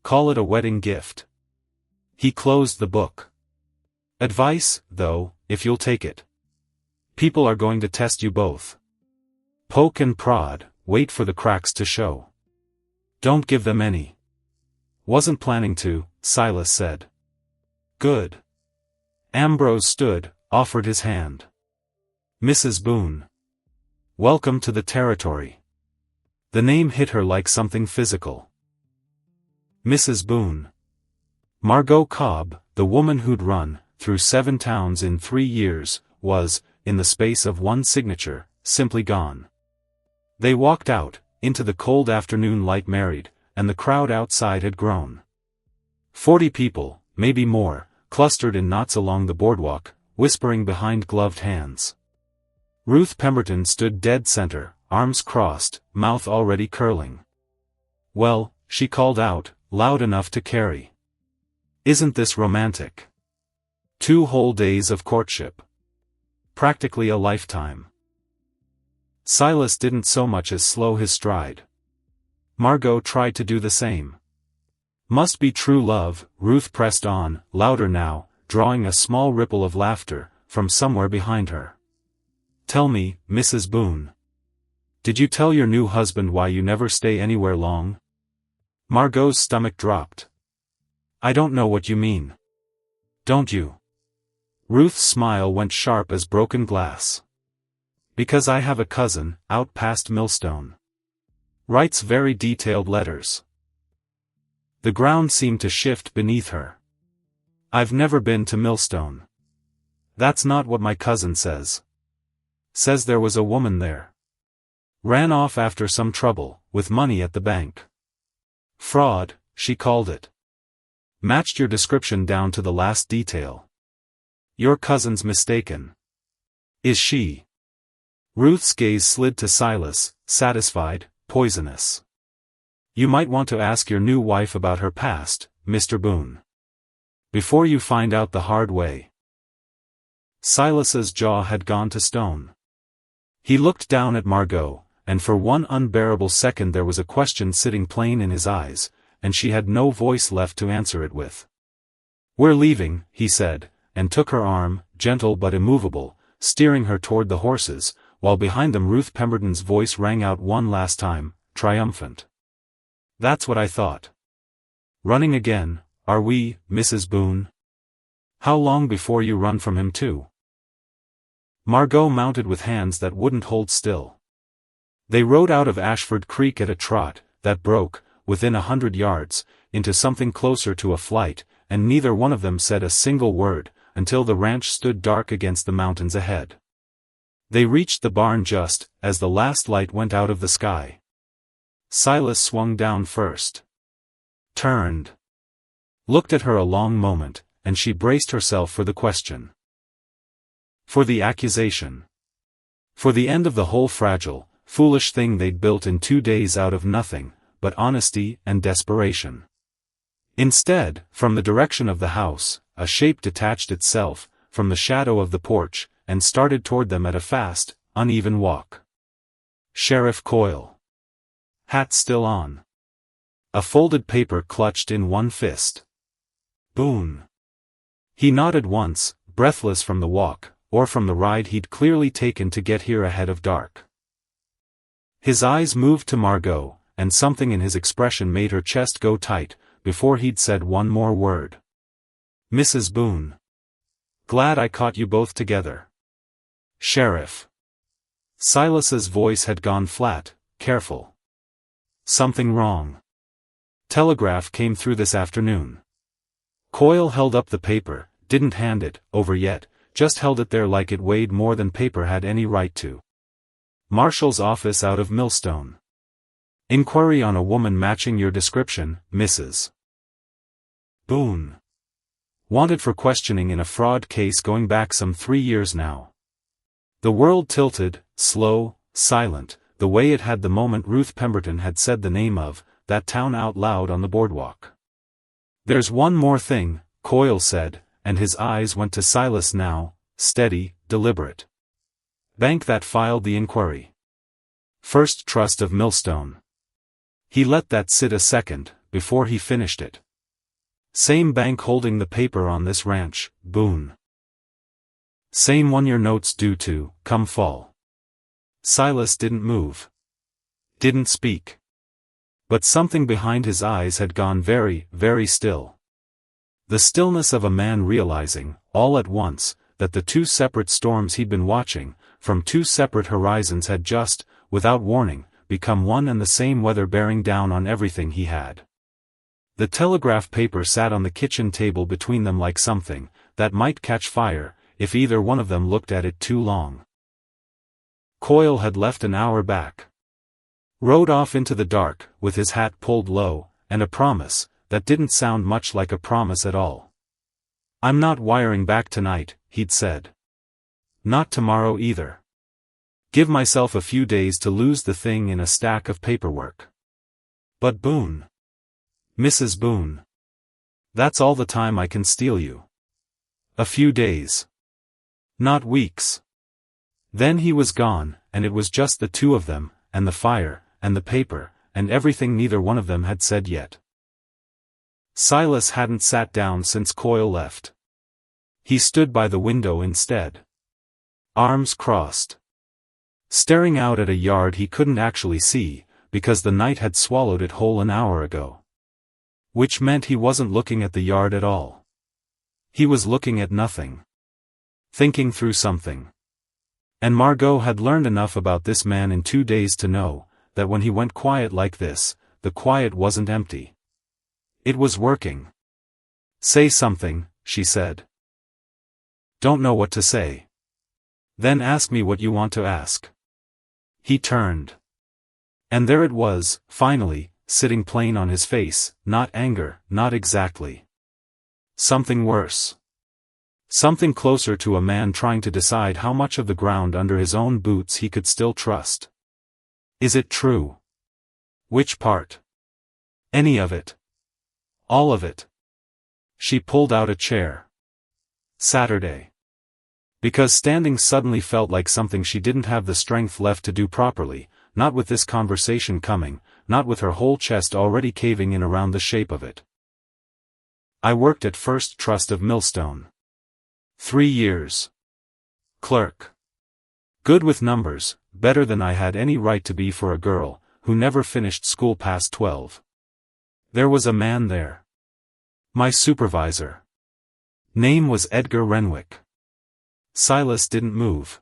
Call it a wedding gift." He closed the book. "Advice, though, if you'll take it. People are going to test you both. Poke and prod, wait for the cracks to show. Don't give them any." "Wasn't planning to," Silas said. "Good." Ambrose stood, offered his hand. "Mrs. Boone. Welcome to the territory." The name hit her like something physical. Mrs. Boone. Margaux Cobb, the woman who'd run through 7 towns in 3 years, was, in the space of one signature, simply gone. They walked out, into the cold afternoon light married, and the crowd outside had grown. 40 people, maybe more, clustered in knots along the boardwalk, whispering behind gloved hands. Ruth Pemberton stood dead center, arms crossed, mouth already curling. "Well," she called out, loud enough to carry. Isn't this romantic? 2 whole days of courtship. Practically a lifetime. Silas didn't so much as slow his stride. Margaux tried to do the same. Must be true love, Ruth pressed on, louder now, drawing a small ripple of laughter from somewhere behind her. Tell me, Mrs. Boone. Did you tell your new husband why you never stay anywhere long? Margaux's stomach dropped. I don't know what you mean. Don't you? Ruth's smile went sharp as broken glass. Because I have a cousin, out past Millstone. Writes very detailed letters. The ground seemed to shift beneath her. I've never been to Millstone. That's not what my cousin says. Says there was a woman there. Ran off after some trouble, with money at the bank. Fraud, she called it. Matched your description down to the last detail. Your cousin's mistaken. Is she? Ruth's gaze slid to Silas, satisfied, poisonous. You might want to ask your new wife about her past, Mr. Boone. Before you find out the hard way. Silas's jaw had gone to stone. He looked down at Margaux, and for one unbearable second there was a question sitting plain in his eyes, and she had no voice left to answer it with. We're leaving, he said, and took her arm, gentle but immovable, steering her toward the horses, while behind them Ruth Pemberton's voice rang out one last time, triumphant. That's what I thought. Running again, are we, Mrs. Boone? How long before you run from him too? Margaux mounted with hands that wouldn't hold still. They rode out of Ashford Creek at a trot that broke, within 100 yards, into something closer to a flight, and neither one of them said a single word, until the ranch stood dark against the mountains ahead. They reached the barn just as the last light went out of the sky. Silas swung down first. Turned. Looked at her a long moment, and she braced herself for the question. For the accusation. For the end of the whole fragile, foolish thing they'd built in 2 days out of nothing, but honesty and desperation. Instead, from the direction of the house, a shape detached itself from the shadow of the porch, and started toward them at a fast, uneven walk. Sheriff Coyle. Hat still on. A folded paper clutched in one fist. Boone. He nodded once, breathless from the walk, or from the ride he'd clearly taken to get here ahead of dark. His eyes moved to Margaux, and something in his expression made her chest go tight, before he'd said one more word. Mrs. Boone. Glad I caught you both together. Sheriff. Silas's voice had gone flat, careful. Something wrong. Telegraph came through this afternoon. Coyle held up the paper, didn't hand it over yet, just held it there like it weighed more than paper had any right to. Marshal's office out of Millstone. Inquiry on a woman matching your description, Mrs. Boone. Wanted for questioning in a fraud case going back some 3 years now. The world tilted, slow, silent, the way it had the moment Ruth Pemberton had said the name of that town out loud on the boardwalk. There's one more thing, Coyle said, and his eyes went to Silas now, steady, deliberate. Bank that filed the inquiry. First Trust of Millstone. He let that sit a second, before he finished it. Same bank holding the paper on this ranch, Boone. Same one your notes due to, come fall. Silas didn't move. Didn't speak. But something behind his eyes had gone very, very still. The stillness of a man realizing, all at once, that the 2 separate storms he'd been watching, from 2 separate horizons had just, without warning, become one and the same weather bearing down on everything he had. The telegraph paper sat on the kitchen table between them like something that might catch fire, if either one of them looked at it too long. Coyle had left an hour back. Rode off into the dark, with his hat pulled low, and a promise that didn't sound much like a promise at all. I'm not wiring back tonight, he'd said. Not tomorrow either. Give myself a few days to lose the thing in a stack of paperwork. But Boone. Mrs. Boone. That's all the time I can steal you. A few days. Not weeks. Then he was gone, and it was just the two of them, and the fire, and the paper, and everything neither one of them had said yet. Silas hadn't sat down since Coyle left. He stood by the window instead. Arms crossed. Staring out at a yard he couldn't actually see, because the night had swallowed it whole an hour ago. Which meant he wasn't looking at the yard at all. He was looking at nothing. Thinking through something. And Margaux had learned enough about this man in 2 days to know, that when he went quiet like this, the quiet wasn't empty. It was working. Say something, she said. Don't know what to say. Then ask me what you want to ask. He turned. And there it was, finally, sitting plain on his face, not anger, not exactly. Something worse. Something closer to a man trying to decide how much of the ground under his own boots he could still trust. Is it true? Which part? Any of it? All of it? She pulled out a chair. Saturday. Because standing suddenly felt like something she didn't have the strength left to do properly, not with this conversation coming, not with her whole chest already caving in around the shape of it. I worked at First Trust of Millstone. 3 years. Clerk. Good with numbers, better than I had any right to be for a girl, who never finished school past 12. There was a man there. My supervisor. Name was Edgar Renwick. Silas didn't move.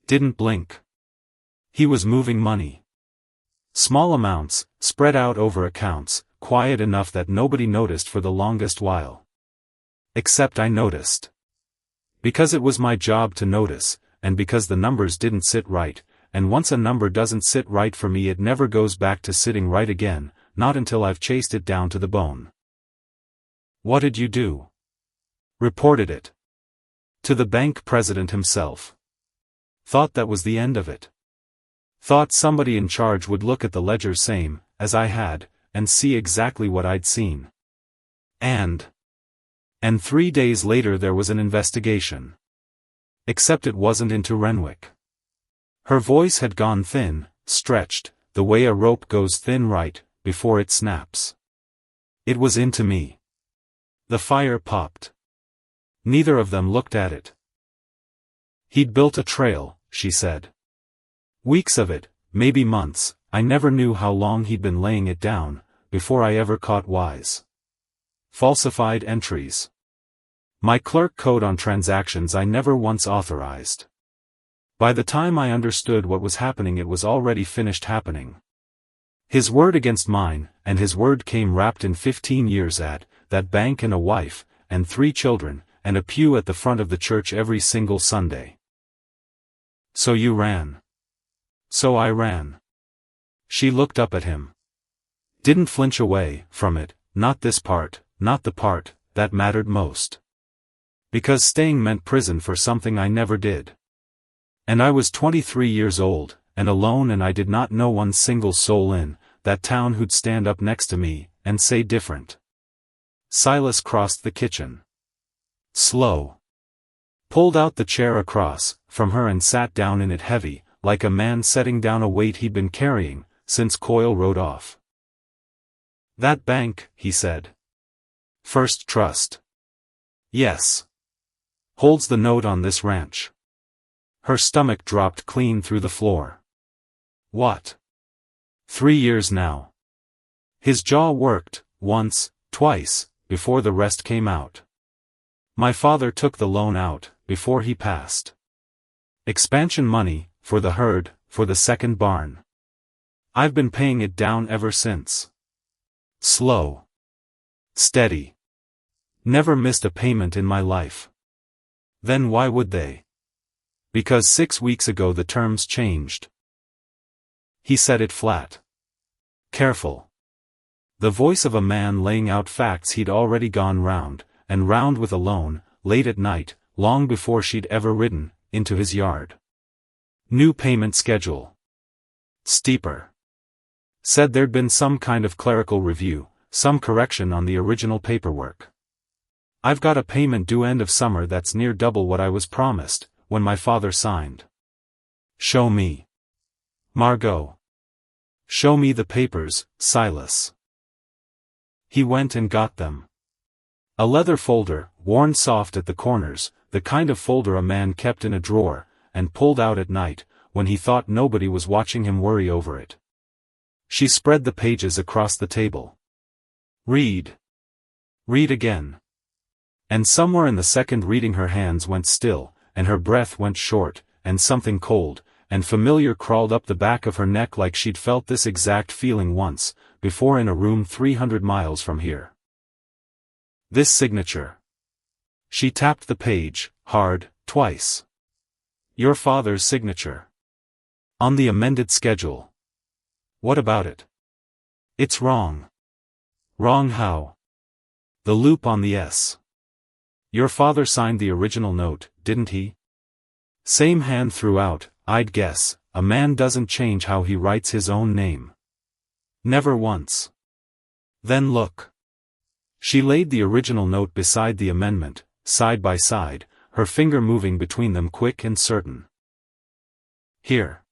Didn't blink. He was moving money. Small amounts, spread out over accounts, quiet enough that nobody noticed for the longest while. Except I noticed. Because it was my job to notice, and because the numbers didn't sit right, and once a number doesn't sit right for me it never goes back to sitting right again, not until I've chased it down to the bone. What did you do? Reported it. To the bank president himself. Thought that was the end of it. Thought somebody in charge would look at the ledger same, as I had, and see exactly what I'd seen. And 3 days later there was an investigation. Except it wasn't into Renwick. Her voice had gone thin, stretched, the way a rope goes thin right before it snaps. It was into me. The fire popped. Neither of them looked at it. He'd built a trail, she said. Weeks of it, maybe months, I never knew how long he'd been laying it down, before I ever caught wise. Falsified entries. My clerk code on transactions I never once authorized. By the time I understood what was happening it was already finished happening. His word against mine, and his word came wrapped in 15 years at that bank and a wife, and 3 children, and a pew at the front of the church every single Sunday. So you ran. So I ran. She looked up at him. Didn't flinch away from it, not this part, not the part that mattered most. Because staying meant prison for something I never did. And I was 23 years old, and alone, and I did not know one single soul in that town who'd stand up next to me and say different. Silas crossed the kitchen. Slow. Pulled out the chair across from her and sat down in it heavy, like a man setting down a weight he'd been carrying since Coyle rode off. That bank, he said. First Trust. Yes. Holds the note on this ranch. Her stomach dropped clean through the floor. What? 3 years now. His jaw worked, once, twice, before the rest came out. My father took the loan out, before he passed. Expansion money, for the herd, for the second barn. I've been paying it down ever since. Slow. Steady. Never missed a payment in my life. Then why would they? Because 6 weeks ago the terms changed. He said it flat. Careful. The voice of a man laying out facts he'd already gone round, and round with alone, late at night, long before she'd ever ridden into his yard. New payment schedule. Steeper. Said there'd been some kind of clerical review, some correction on the original paperwork. I've got a payment due end of summer that's near double what I was promised, when my father signed. Show me. Margaux. Show me the papers, Silas. He went and got them. A leather folder, worn soft at the corners, the kind of folder a man kept in a drawer, and pulled out at night, when he thought nobody was watching him worry over it. She spread the pages across the table. Read. Read again. And somewhere in the second reading her hands went still, and her breath went short, and something cold and familiar crawled up the back of her neck like she'd felt this exact feeling once, before in a room 300 miles from here. This signature. She tapped the page, hard, twice. Your father's signature. On the amended schedule. What about it? It's wrong. Wrong how? The loop on the S. Your father signed the original note, didn't he? Same hand throughout, I'd guess. A man doesn't change how he writes his own name. Never once. Then look. She laid the original note beside the amendment, side by side, her finger moving between them quick and certain. Here.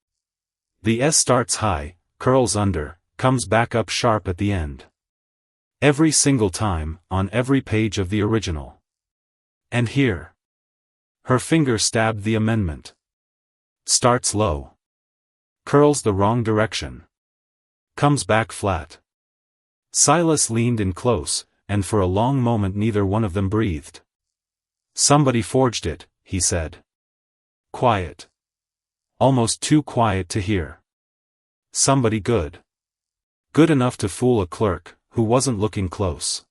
The S starts high, curls under, comes back up sharp at the end. Every single time, on every page of the original. And here. Her finger stabbed the amendment. Starts low. Curls the wrong direction. Comes back flat. Silas leaned in close, and for a long moment neither one of them breathed. Somebody forged it, he said. Quiet. Almost too quiet to hear. Somebody good. Good enough to fool a clerk, who wasn't looking close.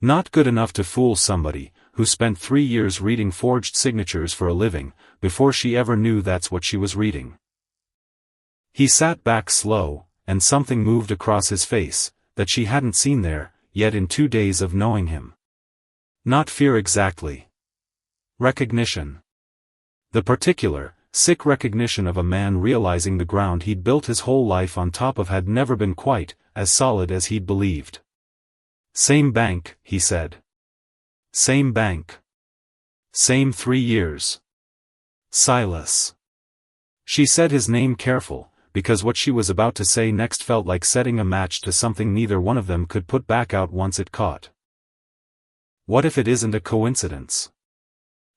Not good enough to fool somebody who spent 3 years reading forged signatures for a living, before she ever knew that's what she was reading. He sat back slow, and something moved across his face, that she hadn't seen there, yet in 2 days of knowing him. Not fear exactly. Recognition. The particular, sick recognition of a man realizing the ground he'd built his whole life on top of had never been quite as solid as he'd believed. Same bank, he said. Same bank. Same 3 years. Silas. She said his name careful, because what she was about to say next felt like setting a match to something neither one of them could put back out once it caught. What if it isn't a coincidence?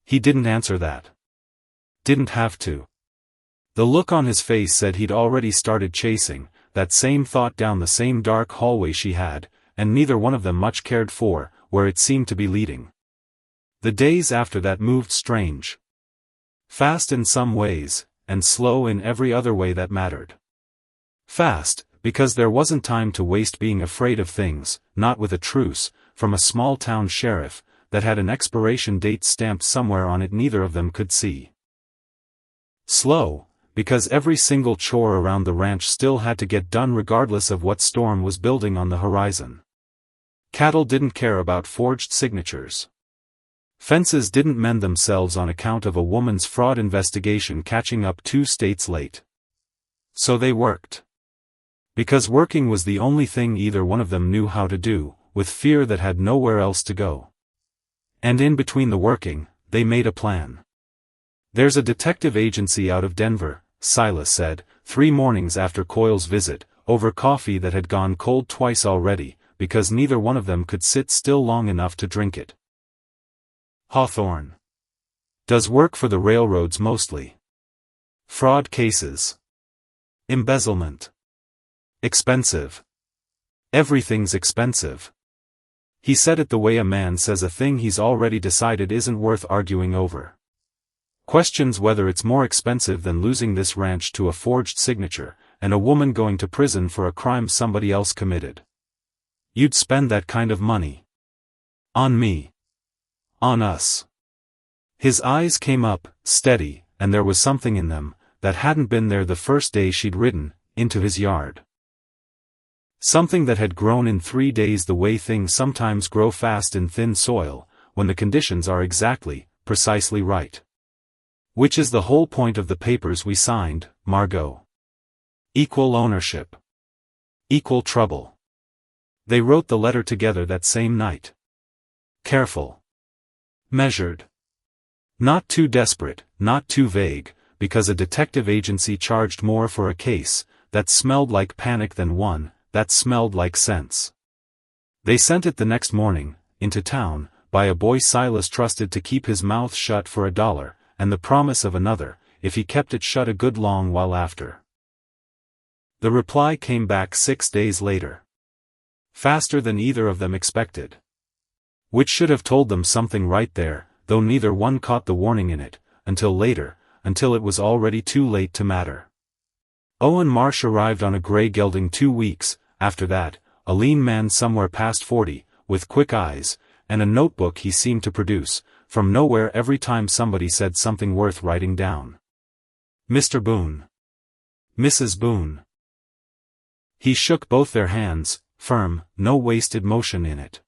He didn't answer that. Didn't have to. The look on his face said he'd already started chasing that same thought down the same dark hallway she had, and neither one of them much cared for, where it seemed to be leading. The days after that moved strange. Fast in some ways, and slow in every other way that mattered. Fast, because there wasn't time to waste being afraid of things, not with a truce, from a small-town sheriff, that had an expiration date stamped somewhere on it neither of them could see. Slow, because every single chore around the ranch still had to get done regardless of what storm was building on the horizon. Cattle didn't care about forged signatures. Fences didn't mend themselves on account of a woman's fraud investigation catching up 2 states late. So they worked. Because working was the only thing either one of them knew how to do, with fear that had nowhere else to go. And in between the working, they made a plan. There's a detective agency out of Denver, Silas said, 3 mornings after Coyle's visit, over coffee that had gone cold twice already, because neither one of them could sit still long enough to drink it. Hawthorne. Does work for the railroads mostly. Fraud cases. Embezzlement. Expensive. Everything's expensive. He said it the way a man says a thing he's already decided isn't worth arguing over. Questions whether it's more expensive than losing this ranch to a forged signature, and a woman going to prison for a crime somebody else committed. You'd spend that kind of money. On me. On us. His eyes came up, steady, and there was something in them that hadn't been there the first day she'd ridden into his yard. Something that had grown in 3 days the way things sometimes grow fast in thin soil, when the conditions are exactly, precisely right. Which is the whole point of the papers we signed, Margaux. Equal ownership. Equal trouble. They wrote the letter together that same night. Careful. Measured. Not too desperate, not too vague, because a detective agency charged more for a case that smelled like panic than one that smelled like sense. They sent it the next morning, into town, by a boy Silas trusted to keep his mouth shut for $1, and the promise of another, if he kept it shut a good long while after. The reply came back 6 days later. Faster than either of them expected. Which should have told them something right there, though neither one caught the warning in it, until later, until it was already too late to matter. Owen Marsh arrived on a gray gelding 2 weeks after that, a lean man somewhere past 40, with quick eyes, and a notebook he seemed to produce, from nowhere every time somebody said something worth writing down. Mr. Boone. Mrs. Boone. He shook both their hands, firm, no wasted motion in it.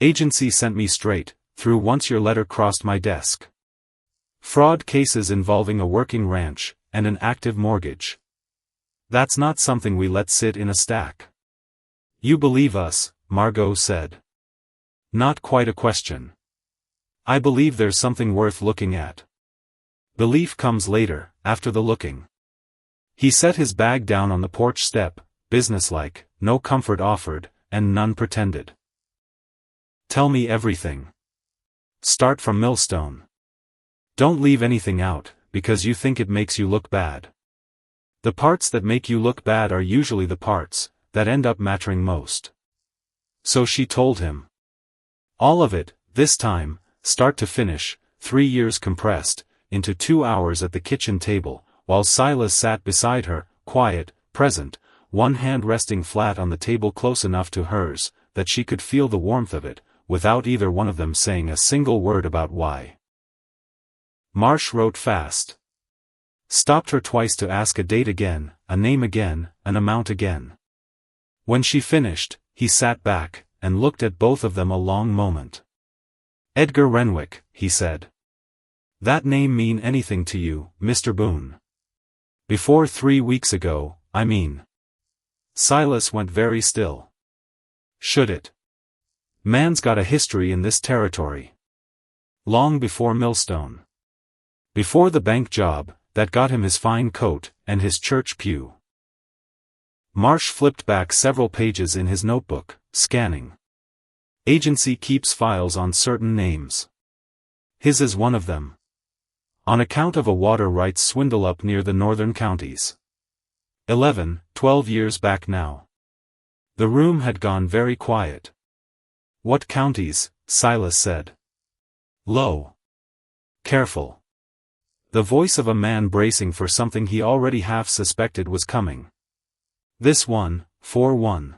Agency sent me straight through once your letter crossed my desk. Fraud cases involving a working ranch and an active mortgage. That's not something we let sit in a stack. You believe us, Margaux said. Not quite a question. I believe there's something worth looking at. Belief comes later, after the looking. He set his bag down on the porch step, businesslike, no comfort offered, and none pretended. Tell me everything. Start from Millstone. Don't leave anything out, because you think it makes you look bad. The parts that make you look bad are usually the parts that end up mattering most. So she told him. All of it, this time, start to finish, 3 years compressed, into 2 hours at the kitchen table, while Silas sat beside her, quiet, present, one hand resting flat on the table close enough to hers, that she could feel the warmth of it, without either one of them saying a single word about why. Marsh wrote fast. Stopped her twice to ask a date again, a name again, an amount again. When she finished, he sat back, and looked at both of them a long moment. Edgar Renwick, he said. That name mean anything to you, Mr. Boone? Before 3 weeks ago, I mean. Silas went very still. Should it? Man's got a history in this territory. Long before Millstone. Before the bank job, that got him his fine coat, and his church pew. Marsh flipped back several pages in his notebook, scanning. Agency keeps files on certain names. His is one of them. On account of a water rights swindle up near the northern counties. 11, 12 years back now. The room had gone very quiet. What counties? Silas said. Low. Careful. The voice of a man bracing for something he already half suspected was coming. This one, 4-1.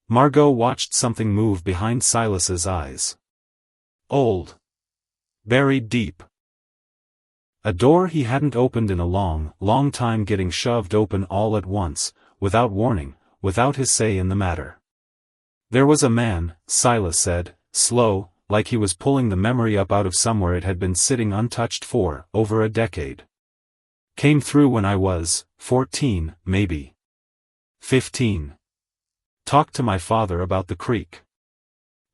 Margaux watched something move behind Silas's eyes. Old. Buried deep. A door he hadn't opened in a long, long time getting shoved open all at once, without warning, without his say in the matter. There was a man, Silas said, slow, like he was pulling the memory up out of somewhere it had been sitting untouched for over a decade. Came through when I was 14, maybe 15. Talked to my father about the creek.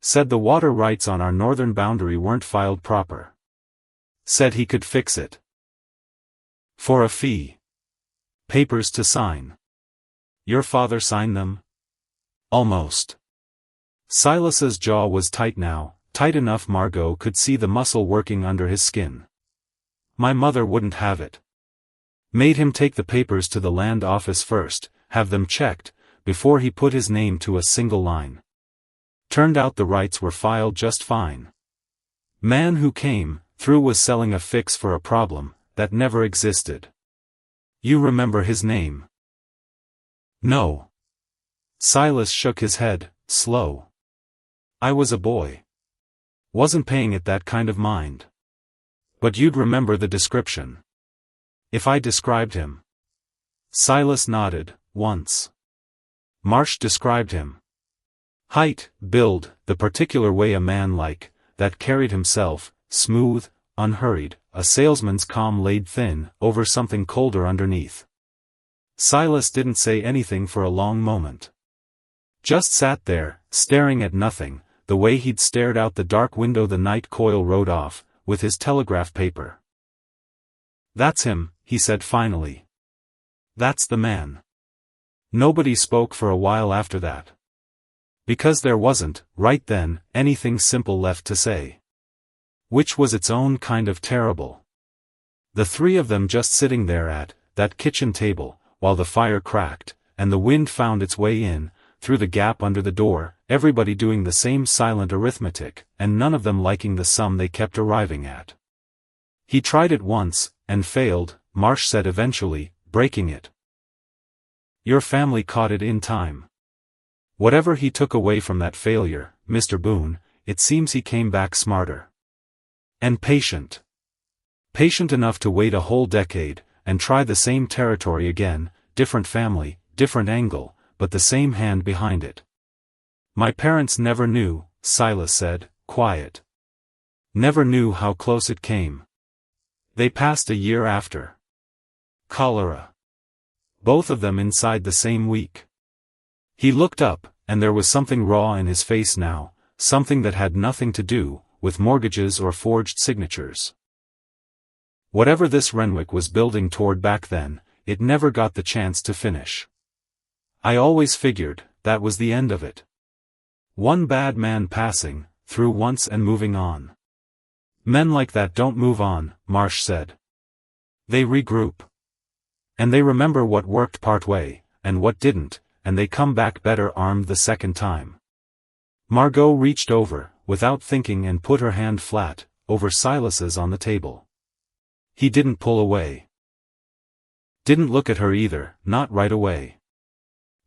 Said the water rights on our northern boundary weren't filed proper. Said he could fix it. For a fee. Papers to sign. Your father signed them? Almost. Silas's jaw was tight now, tight enough Margaux could see the muscle working under his skin. My mother wouldn't have it. Made him take the papers to the land office first, have them checked, before he put his name to a single line. Turned out the rights were filed just fine. Man who came through was selling a fix for a problem that never existed. You remember his name? No. Silas shook his head, slow. I was a boy. Wasn't paying it that kind of mind. But you'd remember the description. If I described him. Silas nodded, once. Marsh described him. Height, build, the particular way a man like that carried himself, smooth, unhurried, a salesman's calm laid thin, over something colder underneath. Silas didn't say anything for a long moment. Just sat there, staring at nothing, the way he'd stared out the dark window the night Coyle rode off, with his telegraph paper. "That's him," he said finally. "That's the man." Nobody spoke for a while after that. Because there wasn't, right then, anything simple left to say. Which was its own kind of terrible. The three of them just sitting there at that kitchen table, while the fire cracked, and the wind found its way in, through the gap under the door, everybody doing the same silent arithmetic, and none of them liking the sum they kept arriving at. He tried it once, and failed, Marsh said eventually, breaking it. "Your family caught it in time. Whatever he took away from that failure, Mr. Boone, it seems he came back smarter. And patient. Patient enough to wait a whole decade, and try the same territory again, different family, different angle, but the same hand behind it. My parents never knew," Silas said, quiet. "Never knew how close it came. They passed a year after. Cholera. Both of them inside the same week." He looked up, and there was something raw in his face now, something that had nothing to do with mortgages or forged signatures. Whatever this Renwick was building toward back then, it never got the chance to finish. "I always figured that was the end of it. One bad man passing through once and moving on. Men like that don't move on," Marsh said. "They regroup. And they remember what worked part way, and what didn't, and they come back better armed the second time." Margaux reached over, without thinking, and put her hand flat over Silas's on the table. He didn't pull away. Didn't look at her either, not right away.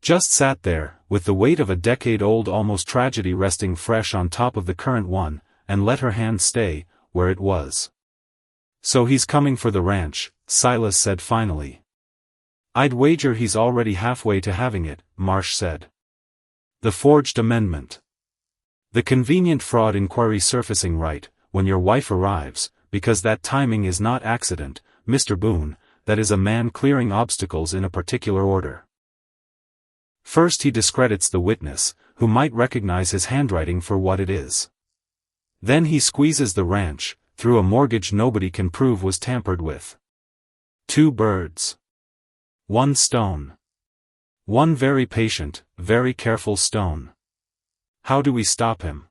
Just sat there, with the weight of a decade-old almost tragedy resting fresh on top of the current one, and let her hand stay where it was. "So he's coming for the ranch," Silas said finally. "I'd wager he's already halfway to having it," Marsh said. "The forged amendment. The convenient fraud inquiry surfacing right when your wife arrives, because that timing is not accident, Mr. Boone, that is a man clearing obstacles in a particular order. First he discredits the witness, who might recognize his handwriting for what it is. Then he squeezes the ranch, through a mortgage nobody can prove was tampered with. Two birds. One stone. One very patient, very careful stone. How do we stop him?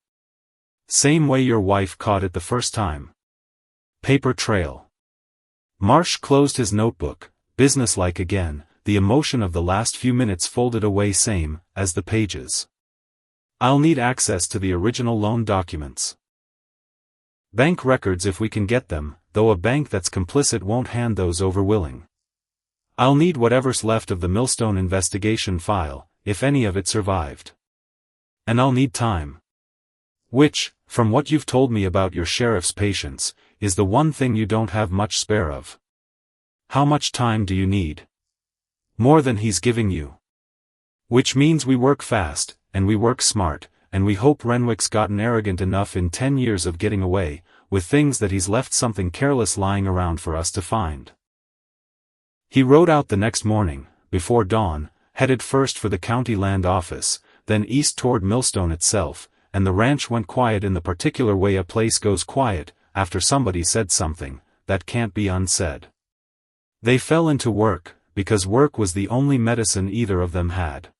Same way your wife caught it the first time. Paper trail." Marsh closed his notebook, businesslike again, the emotion of the last few minutes folded away same as the pages. "I'll need access to the original loan documents. Bank records if we can get them, though a bank that's complicit won't hand those over willing. I'll need whatever's left of the Millstone investigation file, if any of it survived. And I'll need time. Which, from what you've told me about your sheriff's patience, is the one thing you don't have much spare of. How much time do you need?" "More than he's giving you. Which means we work fast, and we work smart, and we hope Renwick's gotten arrogant enough in 10 years of getting away with things that he's left something careless lying around for us to find." He rode out the next morning, before dawn, headed first for the county land office, then east toward Millstone itself, and the ranch went quiet in the particular way a place goes quiet after somebody said something that can't be unsaid. They fell into work, because work was the only medicine either of them had.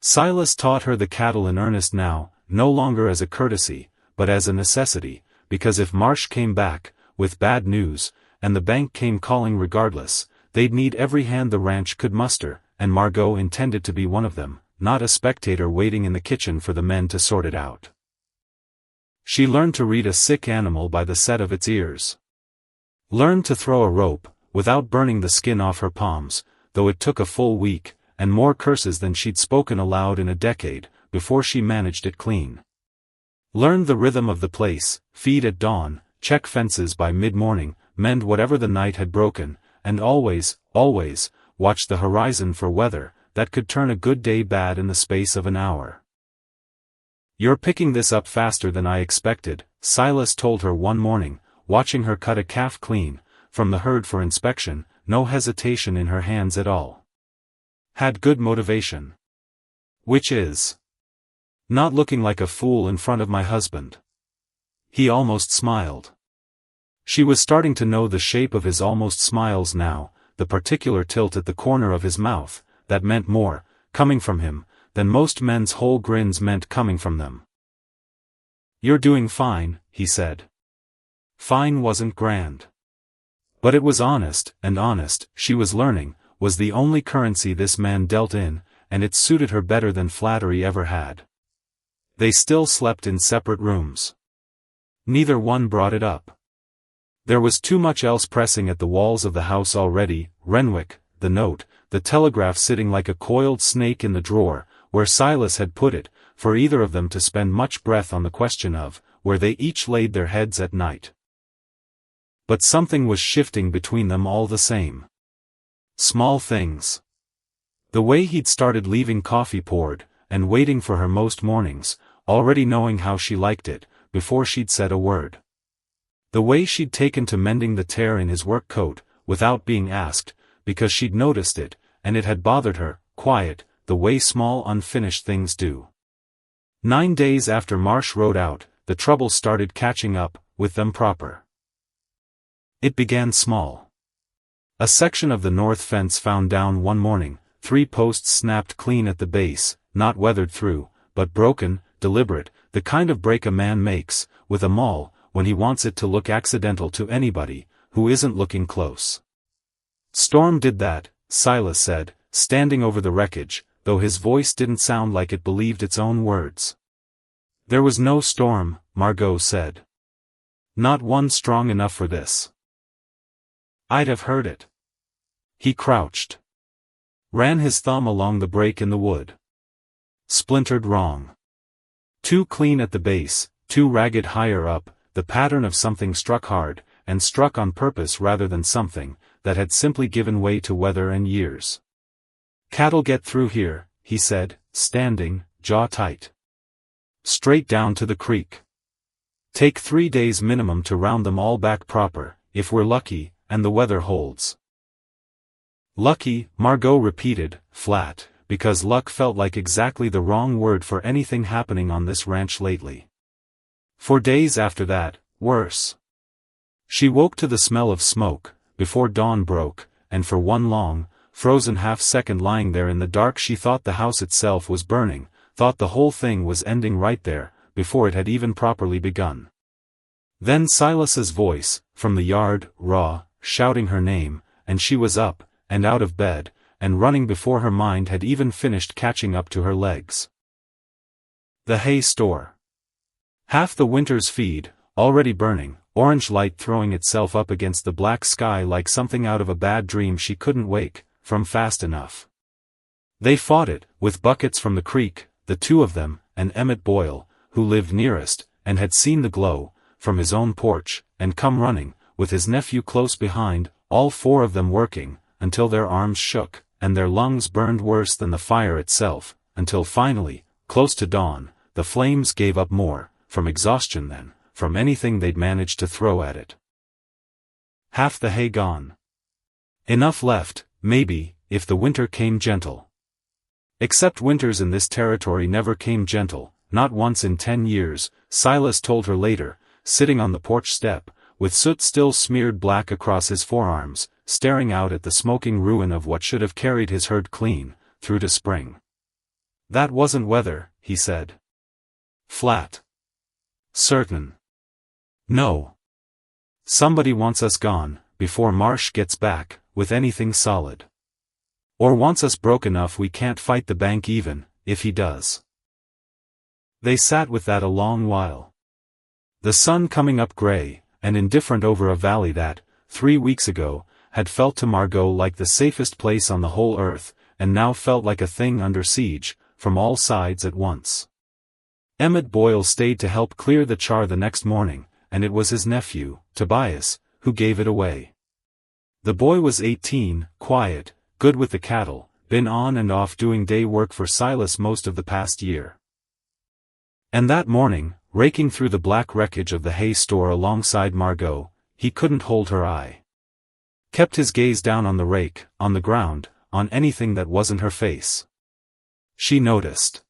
Silas taught her the cattle in earnest now, no longer as a courtesy, but as a necessity, because if Marsh came back with bad news, and the bank came calling regardless, they'd need every hand the ranch could muster, and Margaux intended to be one of them, not a spectator waiting in the kitchen for the men to sort it out. She learned to read a sick animal by the set of its ears. Learned to throw a rope, without burning the skin off her palms, though it took a full week, and more curses than she'd spoken aloud in a decade, before she managed it clean. Learned the rhythm of the place, feed at dawn, check fences by mid-morning, mend whatever the night had broken, and always, always, watch the horizon for weather that could turn a good day bad in the space of an hour. "You're picking this up faster than I expected," Silas told her one morning, watching her cut a calf clean from the herd for inspection, no hesitation in her hands at all. "Had good motivation. Which is not looking like a fool in front of my husband. He almost smiled. She was starting to know the shape of his almost smiles now, the particular tilt at the corner of his mouth, that meant more, coming from him, than most men's whole grins meant coming from them. "You're doing fine," he said. Fine wasn't grand. But it was honest, and honest, she was learning, was the only currency this man dealt in, and it suited her better than flattery ever had. They still slept in separate rooms. Neither one brought it up. There was too much else pressing at the walls of the house already: Renwick, the note, the telegraph sitting like a coiled snake in the drawer, where Silas had put it, for either of them to spend much breath on the question of, where they each laid their heads at night. But something was shifting between them all the same. Small things. The way he'd started leaving coffee poured, and waiting for her most mornings, already knowing how she liked it, before she'd said a word. The way she'd taken to mending the tear in his work coat, without being asked, because she'd noticed it, and it had bothered her, quiet, the way small unfinished things do. 9 days after Marsh rode out, the trouble started catching up with them proper. It began small. A section of the north fence found down one morning, 3 posts snapped clean at the base, not weathered through, but broken, deliberate, the kind of break a man makes, with a maul, when he wants it to look accidental to anybody, who isn't looking close. "Storm did that," Silas said, standing over the wreckage, though his voice didn't sound like it believed its own words. "There was no storm," Margaux said. "Not one strong enough for this." "I'd have heard it." He crouched. Ran his thumb along the break in the wood. Splintered wrong. Too clean at the base, too ragged higher up, the pattern of something struck hard, and struck on purpose rather than something, that had simply given way to weather and years. "Cat'll get through here," he said, standing, jaw tight. "Straight down to the creek. Take 3 days minimum to round them all back proper, if we're lucky, and the weather holds." "Lucky," Margaux repeated, flat, because luck felt like exactly the wrong word for anything happening on this ranch lately. For days after that, worse. She woke to the smell of smoke, before dawn broke, and for one long, frozen half-second lying there in the dark she thought the house itself was burning, thought the whole thing was ending right there, before it had even properly begun. Then Silas's voice, from the yard, raw, shouting her name, and she was up, and out of bed, and running before her mind had even finished catching up to her legs. The hay store. Half the winter's feed, already burning, orange light throwing itself up against the black sky like something out of a bad dream she couldn't wake from fast enough. They fought it, with buckets from the creek, the 2 of them, and Emmett Boyle, who lived nearest, and had seen the glow, from his own porch, and come running, with his nephew close behind, all 4 of them working, until their arms shook, and their lungs burned worse than the fire itself, until finally, close to dawn, the flames gave up more, from exhaustion than, from anything they'd managed to throw at it. Half the hay gone. Enough left, maybe, if the winter came gentle. Except winters in this territory never came gentle, not once in 10 years, Silas told her later, sitting on the porch step, with soot still smeared black across his forearms, staring out at the smoking ruin of what should have carried his herd clean, through to spring. "That wasn't weather," he said. "Flat. Certain. No. Somebody wants us gone, before Marsh gets back, with anything solid. Or wants us broke enough we can't fight the bank even, if he does." They sat with that a long while. The sun coming up gray, and indifferent over a valley that, 3 weeks ago, had felt to Margaux like the safest place on the whole earth, and now felt like a thing under siege, from all sides at once. Emmett Boyle stayed to help clear the char the next morning, and it was his nephew, Tobias, who gave it away. The boy was 18, quiet, good with the cattle, been on and off doing day work for Silas most of the past year. And that morning, raking through the black wreckage of the hay store alongside Margaux, he couldn't hold her eye. Kept his gaze down on the rake, on the ground, on anything that wasn't her face. She noticed.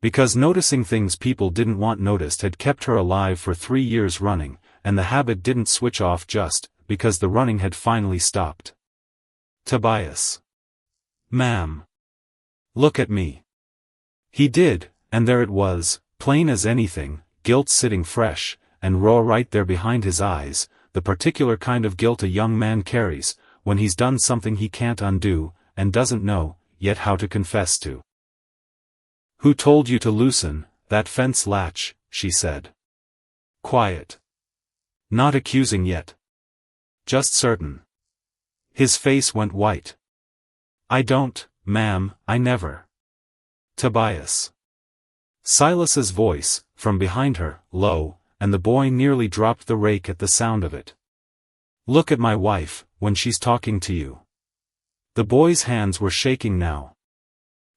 Because noticing things people didn't want noticed had kept her alive for 3 years running, and the habit didn't switch off just because the running had finally stopped. Tobias. Ma'am. Look at me. He did, and there it was, plain as anything, guilt sitting fresh, and raw right there behind his eyes, the particular kind of guilt a young man carries, when he's done something he can't undo, and doesn't know, yet how to confess to. "Who told you to loosen that fence latch?" she said. Quiet. Not accusing yet. Just certain. His face went white. "I don't, ma'am, I never." Tobias. Silas's voice, from behind her, low, and the boy nearly dropped the rake at the sound of it. "Look at my wife, when she's talking to you." The boy's hands were shaking now.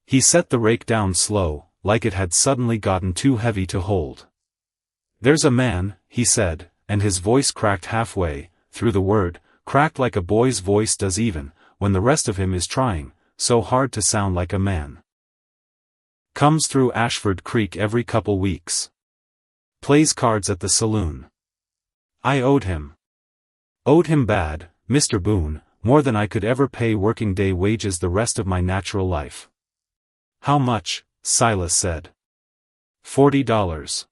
He set the rake down slow, like it had suddenly gotten too heavy to hold. "There's a man," he said, and his voice cracked halfway, through the word, cracked like a boy's voice does even, when the rest of him is trying, so hard to sound like a man. "Comes through Ashford Creek every couple weeks. Plays cards at the saloon. I owed him. Owed him bad, Mr. Boone, more than I could ever pay working day wages the rest of my natural life." "How much?" Silas said. $40.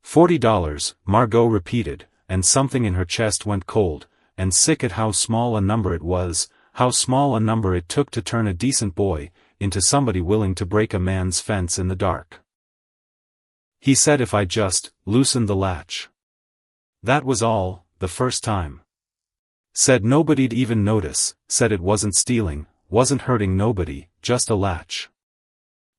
$40, Margaux repeated, and something in her chest went cold, and sick at how small a number it was, how small a number it took to turn a decent boy into somebody willing to break a man's fence in the dark. "He said if I just loosened the latch. That was all, the first time. Said nobody'd even notice, said it wasn't stealing, wasn't hurting nobody, just a latch.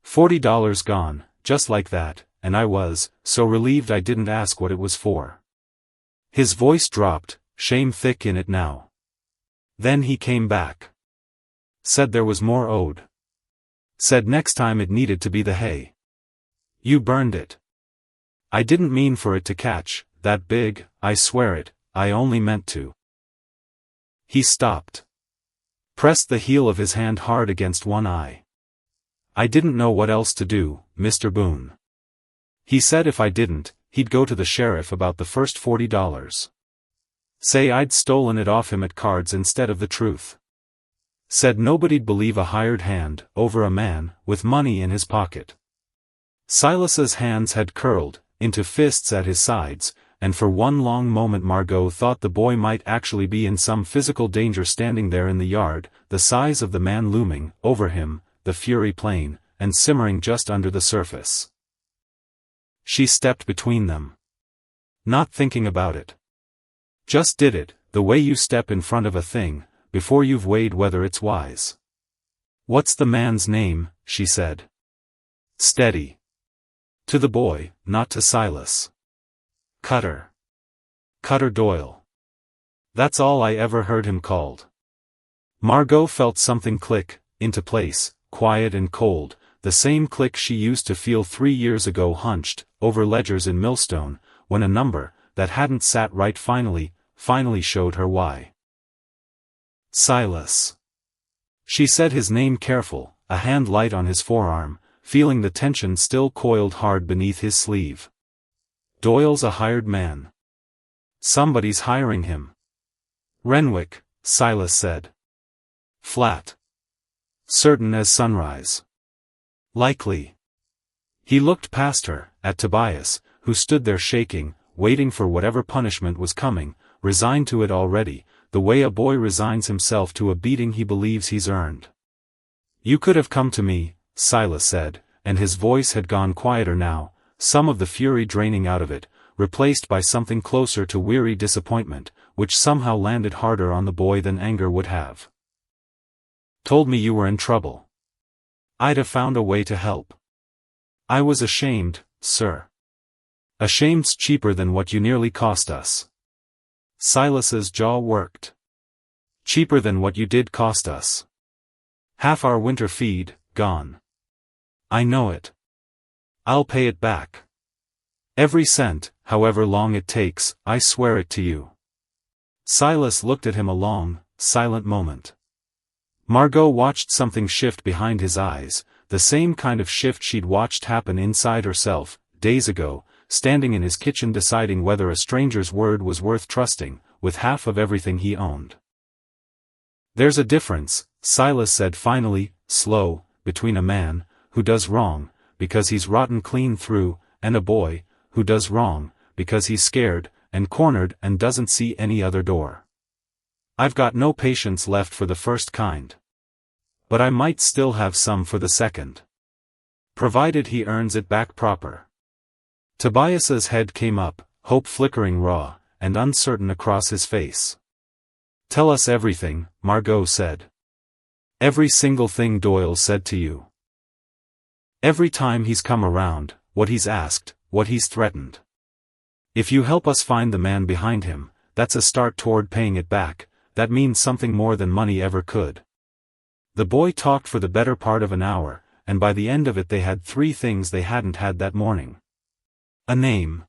$40 gone, just like that, and I was so relieved I didn't ask what it was for." His voice dropped, shame thick in it now. "Then he came back. Said there was more owed. Said next time it needed to be the hay. You burned it. I didn't mean for it to catch, that big, I swear it, I only meant to." He stopped. Pressed the heel of his hand hard against one eye. "I didn't know what else to do, Mr. Boone. He said if I didn't, he'd go to the sheriff about the first $40. Say I'd stolen it off him at cards instead of the truth. Said nobody'd believe a hired hand over a man with money in his pocket." Silas's hands had curled into fists at his sides, and for one long moment Margaux thought the boy might actually be in some physical danger standing there in the yard, the size of the man looming over him, the fury plain, and simmering just under the surface. She stepped between them. Not thinking about it. Just did it, the way you step in front of a thing, before you've weighed whether it's wise. "What's the man's name?" she said. Steady. To the boy, not to Silas. "Cutter. Cutter Doyle. That's all I ever heard him called." Margaux felt something click into place, quiet and cold, the same click she used to feel 3 years ago hunched over ledgers in Millstone, when a number that hadn't sat right finally showed her why. "Silas." She said his name careful, a hand light on his forearm, feeling the tension still coiled hard beneath his sleeve. "Doyle's a hired man. Somebody's hiring him." "Renwick," Silas said. Flat. Certain as sunrise. "Likely." He looked past her, at Tobias, who stood there shaking, waiting for whatever punishment was coming, resigned to it already, the way a boy resigns himself to a beating he believes he's earned. "You could have come to me," Silas said, and his voice had gone quieter now, some of the fury draining out of it, replaced by something closer to weary disappointment, which somehow landed harder on the boy than anger would have. "Told me you were in trouble. I'd have found a way to help. I was ashamed, sir. Ashamed's cheaper than what you nearly cost us." Silas's jaw worked. "Cheaper than what you did cost us. Half our winter feed, gone. I know it. I'll pay it back. Every cent, however long it takes, I swear it to you." Silas looked at him a long, silent moment. Margaux watched something shift behind his eyes, the same kind of shift she'd watched happen inside herself, days ago, standing in his kitchen deciding whether a stranger's word was worth trusting, with half of everything he owned. "There's a difference," Silas said finally, slow, "between a man who does wrong, because he's rotten clean through, and a boy who does wrong, because he's scared, and cornered and doesn't see any other door. I've got no patience left for the first kind. But I might still have some for the second. Provided he earns it back proper." Tobias's head came up, hope flickering raw, and uncertain across his face. "Tell us everything," Margaux said. "Every single thing Doyle said to you. Every time he's come around, what he's asked, what he's threatened. If you help us find the man behind him, that's a start toward paying it back. That means something more than money ever could." The boy talked for the better part of an hour, and by the end of it they had 3 things they hadn't had that morning. A name.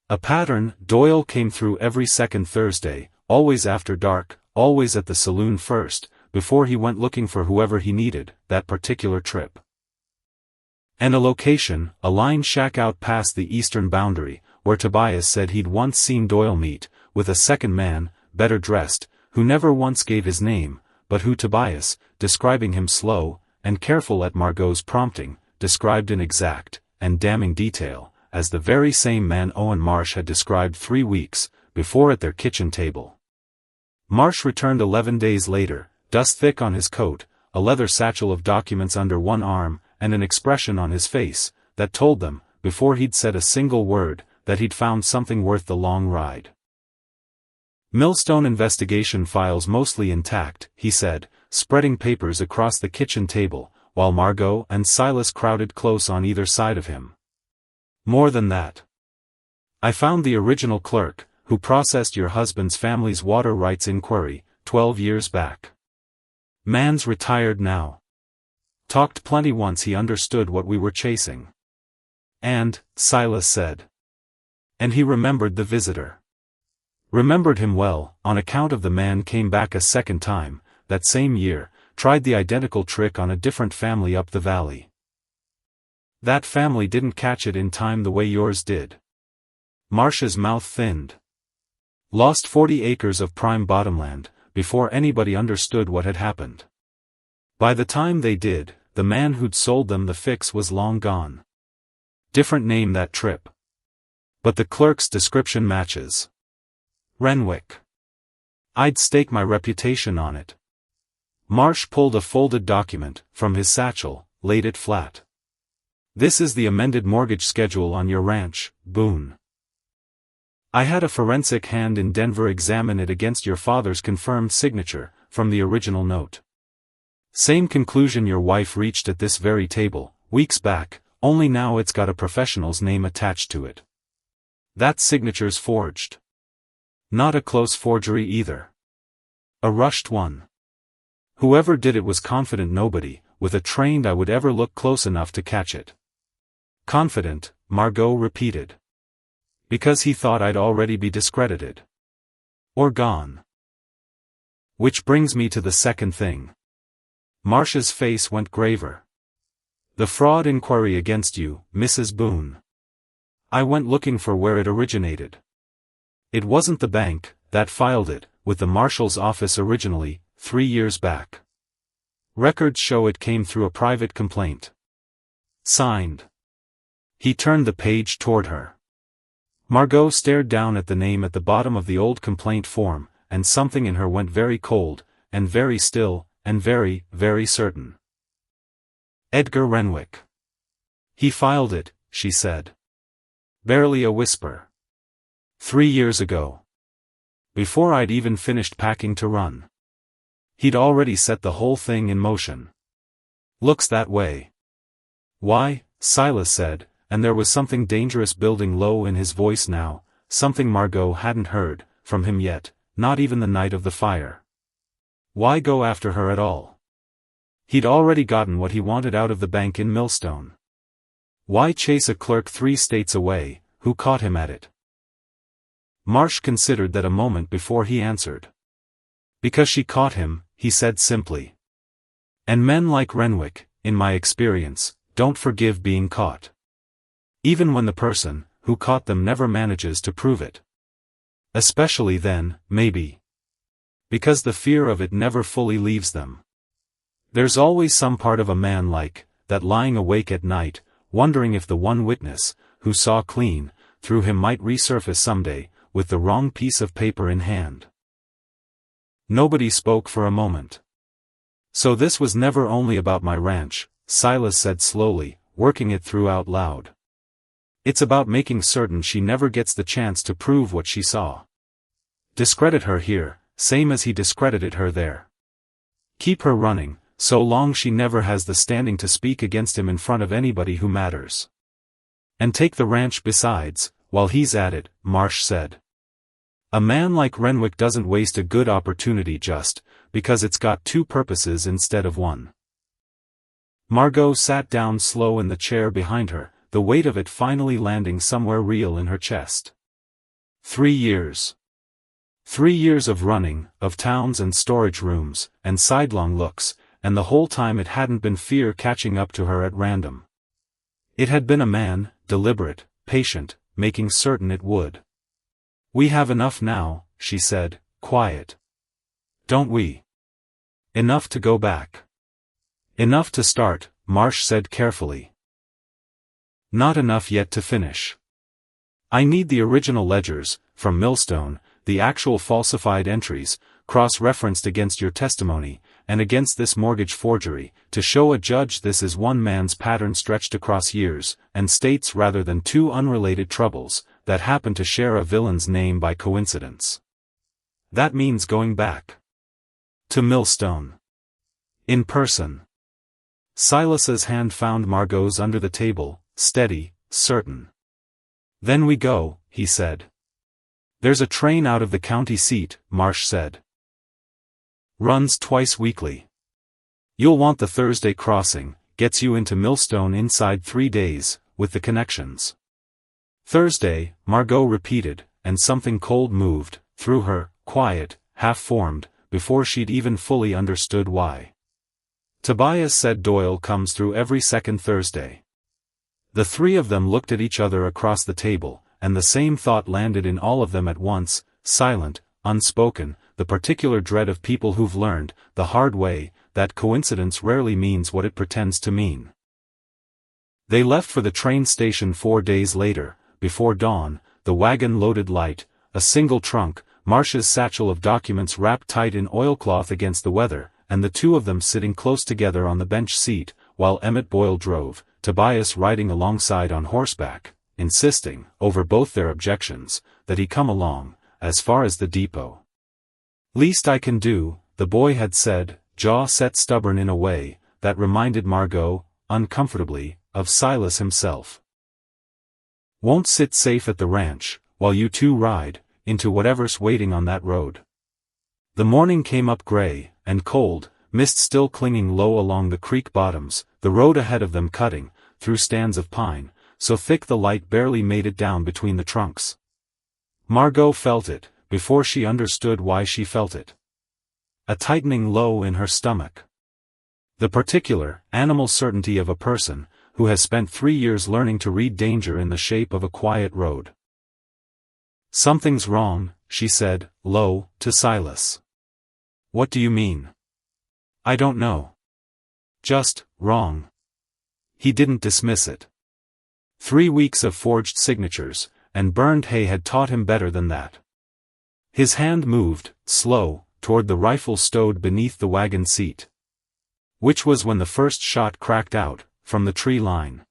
A pattern. Doyle came through every second Thursday, always after dark, always at the saloon first, before he went looking for whoever he needed, that particular trip. And a location, a line shack out past the eastern boundary, where Tobias said he'd once seen Doyle meet, with a second man, better dressed, who never once gave his name, but who Tobias, describing him slow, and careful at Margaux's prompting, described in exact, and damning detail, as the very same man Owen Marsh had described 3 weeks before at their kitchen table. Marsh returned 11 days later, dust thick on his coat, a leather satchel of documents under one arm, and an expression on his face that told them, before he'd said a single word, that he'd found something worth the long ride. "Millstone investigation files mostly intact," he said, spreading papers across the kitchen table, while Margaux and Silas crowded close on either side of him. "More than that. I found the original clerk, who processed your husband's family's water rights inquiry, 12 years back. Man's retired now. Talked plenty once he understood what we were chasing. And," Silas said. "And he remembered the visitor. Remembered him well, on account of the man came back a second time, that same year, tried the identical trick on a different family up the valley. That family didn't catch it in time the way yours did." Marsh's mouth thinned. "Lost 40 acres of prime bottomland, before anybody understood what had happened. By the time they did, the man who'd sold them the fix was long gone. Different name that trip. But the clerk's description matches. Renwick. I'd stake my reputation on it." Marsh pulled a folded document from his satchel, laid it flat. "This is the amended mortgage schedule on your ranch, Boone. I had a forensic hand in Denver examine it against your father's confirmed signature, from the original note. Same conclusion your wife reached at this very table, weeks back, only now it's got a professional's name attached to it. That signature's forged. Not a close forgery either. A rushed one. Whoever did it was confident nobody, with a trained eye, would ever look close enough to catch it." "Confident," Margaux repeated. "Because he thought I'd already be discredited. Or gone. Which brings me to the second thing." Marsh's face went graver. "The fraud inquiry against you, Mrs. Boone. I went looking for where it originated. It wasn't the bank that filed it, with the marshal's office originally, 3 years back. Records show it came through a private complaint. Signed." He turned the page toward her. Margaux stared down at the name at the bottom of the old complaint form, and something in her went very cold, and very still, and very, very certain. "Edgar Renwick. He filed it," she said. Barely a whisper. 3 years ago. Before I'd even finished packing to run. He'd already set the whole thing in motion. Looks that way." "Why?" Silas said, and there was something dangerous building low in his voice now, something Margaux hadn't heard from him yet, not even the night of the fire. "Why go after her at all? He'd already gotten what he wanted out of the bank in Millstone. Why chase a clerk 3 states away, who caught him at it?" Marsh considered that a moment before he answered. "Because she caught him," he said simply. "And men like Renwick, in my experience, don't forgive being caught. Even when the person who caught them never manages to prove it. Especially then, maybe. Because the fear of it never fully leaves them. There's always some part of a man like that lying awake at night, wondering if the one witness, who saw clean through him might resurface someday, with the wrong piece of paper in hand. Nobody spoke for a moment. So this was never only about my ranch, Silas said slowly, working it through out loud. It's about making certain she never gets the chance to prove what she saw. Discredit her here, same as he discredited her there. Keep her running, so long she never has the standing to speak against him in front of anybody who matters. And take the ranch besides, while he's at it, Marsh said. A man like Renwick doesn't waste a good opportunity just because it's got two purposes instead of one. Margaux sat down slow in the chair behind her, the weight of it finally landing somewhere real in her chest. 3 years. 3 years of running, of towns and storage rooms, and sidelong looks, and the whole time it hadn't been fear catching up to her at random. It had been a man, deliberate, patient, making certain it would. We have enough now, she said, quiet. Don't we? Enough to go back. Enough to start, Marsh said carefully. Not enough yet to finish. I need the original ledgers, from Millstone, the actual falsified entries, cross-referenced against your testimony, and against this mortgage forgery, to show a judge this is one man's pattern stretched across years, and states rather than two unrelated troubles, that happen to share a villain's name by coincidence. That means going back. To Millstone. In person. Silas's hand found Margaux's under the table, steady, certain. Then we go, he said. There's a train out of the county seat, Marsh said. Runs twice weekly. You'll want the Thursday crossing, gets you into Millstone inside 3 days, with the connections. Thursday, Margaux repeated, and something cold moved, through her, quiet, half-formed, before she'd even fully understood why. Tobias said Doyle comes through every second Thursday. The three of them looked at each other across the table, and the same thought landed in all of them at once, silent, unspoken, the particular dread of people who've learned, the hard way, that coincidence rarely means what it pretends to mean. They left for the train station 4 days later, before dawn, the wagon loaded light, a single trunk, Marsh's satchel of documents wrapped tight in oilcloth against the weather, and the two of them sitting close together on the bench seat, while Emmett Boyle drove, Tobias riding alongside on horseback, insisting, over both their objections, that he come along, as far as the depot. Least I can do, the boy had said, jaw set stubborn in a way that reminded Margaux, uncomfortably, of Silas himself. Won't sit safe at the ranch, while you two ride, into whatever's waiting on that road. The morning came up gray, and cold, mist still clinging low along the creek bottoms, the road ahead of them cutting, through stands of pine, so thick the light barely made it down between the trunks. Margaux felt it, before she understood why she felt it. A tightening low in her stomach. The particular, animal certainty of a person, who has spent 3 years learning to read danger in the shape of a quiet road. Something's wrong, she said, low, to Silas. What do you mean? I don't know. Just, wrong. He didn't dismiss it. 3 weeks of forged signatures, and burned hay had taught him better than that. His hand moved, slow, toward the rifle stowed beneath the wagon seat. Which was when the first shot cracked out, from the tree line.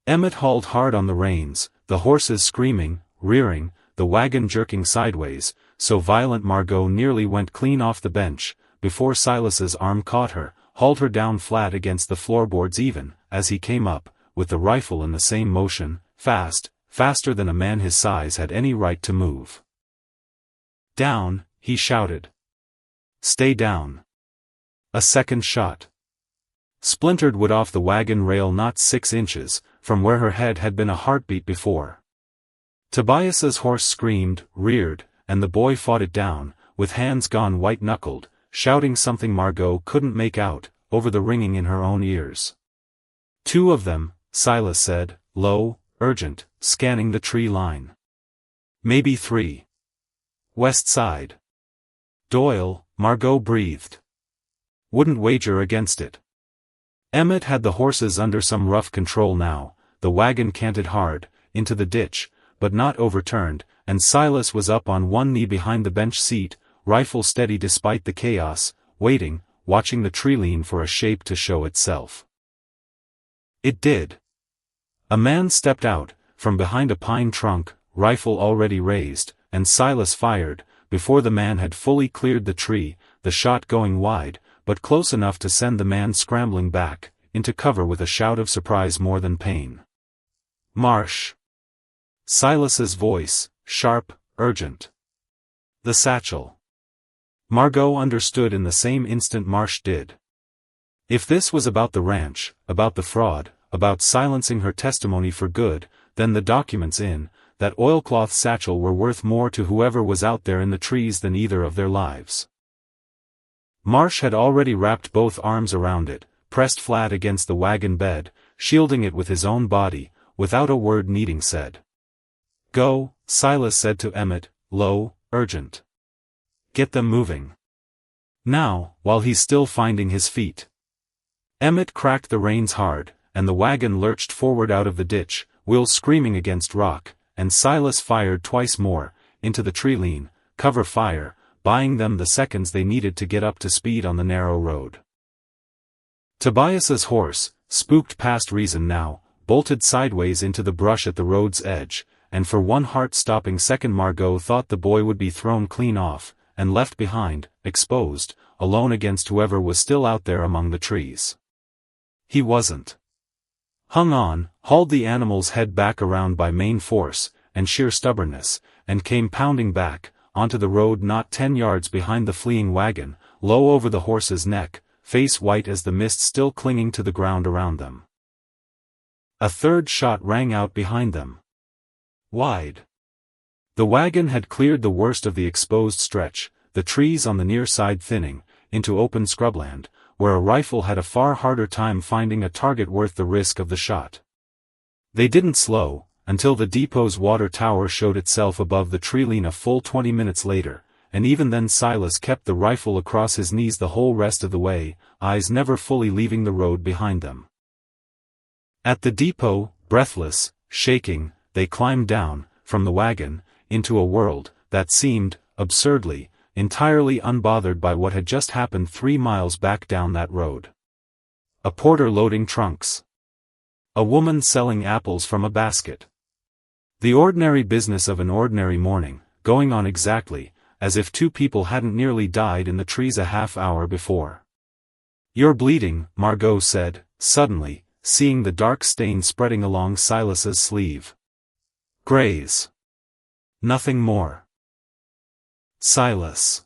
Emmett hauled hard on the reins, the horses screaming, rearing, the wagon jerking sideways, so violent Margaux nearly went clean off the bench, before Silas's arm caught her, hauled her down flat against the floorboards even, as he came up, with the rifle in the same motion, faster than a man his size had any right to move. Down, he shouted. Stay down. A second shot. Splintered wood off the wagon rail not 6 inches, from where her head had been a heartbeat before. Tobias's horse screamed, reared, and the boy fought it down, with hands gone white-knuckled, shouting something Margaux couldn't make out, over the ringing in her own ears. "Two of them," Silas said, low, urgent, scanning the tree line. "Maybe three. West side." "Doyle," Margaux breathed. "Wouldn't wager against it." Emmett had the horses under some rough control now. The wagon canted hard, into the ditch, but not overturned, and Silas was up on one knee behind the bench seat, rifle steady despite the chaos, waiting, watching the tree lean for a shape to show itself. It did. A man stepped out, from behind a pine trunk, rifle already raised, and Silas fired, before the man had fully cleared the tree, the shot going wide, but close enough to send the man scrambling back, into cover with a shout of surprise more than pain. "Marsh!" Silas's voice, sharp, urgent. "The satchel." Margaux understood in the same instant Marsh did. If this was about the ranch, about the fraud, about silencing her testimony for good, then the documents in that oilcloth satchel were worth more to whoever was out there in the trees than either of their lives. Marsh had already wrapped both arms around it, pressed flat against the wagon bed, shielding it with his own body, without a word needing said. "Go," Silas said to Emmett, low, urgent. "Get them moving. Now, while he's still finding his feet." Emmett cracked the reins hard, and the wagon lurched forward out of the ditch, wheels screaming against rock, and Silas fired twice more, into the tree lean, cover fire, buying them the seconds they needed to get up to speed on the narrow road. Tobias's horse, spooked past reason now, bolted sideways into the brush at the road's edge, and for one heart-stopping second Margaux thought the boy would be thrown clean off, and left behind, exposed, alone against whoever was still out there among the trees. He wasn't. Hung on, hauled the animal's head back around by main force, and sheer stubbornness, and came pounding back, onto the road not 10 yards behind the fleeing wagon, low over the horse's neck, face white as the mist still clinging to the ground around them. A third shot rang out behind them. Wide. The wagon had cleared the worst of the exposed stretch, the trees on the near side thinning, into open scrubland, where a rifle had a far harder time finding a target worth the risk of the shot. They didn't slow, until the depot's water tower showed itself above the tree lean a full 20 minutes later, and even then Silas kept the rifle across his knees the whole rest of the way, eyes never fully leaving the road behind them. At the depot, breathless, shaking, they climbed down, from the wagon, into a world that seemed, absurdly, entirely unbothered by what had just happened 3 miles back down that road. A porter loading trunks. A woman selling apples from a basket. The ordinary business of an ordinary morning, going on exactly, as if 2 people hadn't nearly died in the trees a half hour before. "You're bleeding," Margaux said, suddenly, seeing the dark stain spreading along Silas's sleeve. "Graze. Nothing more." "Silas."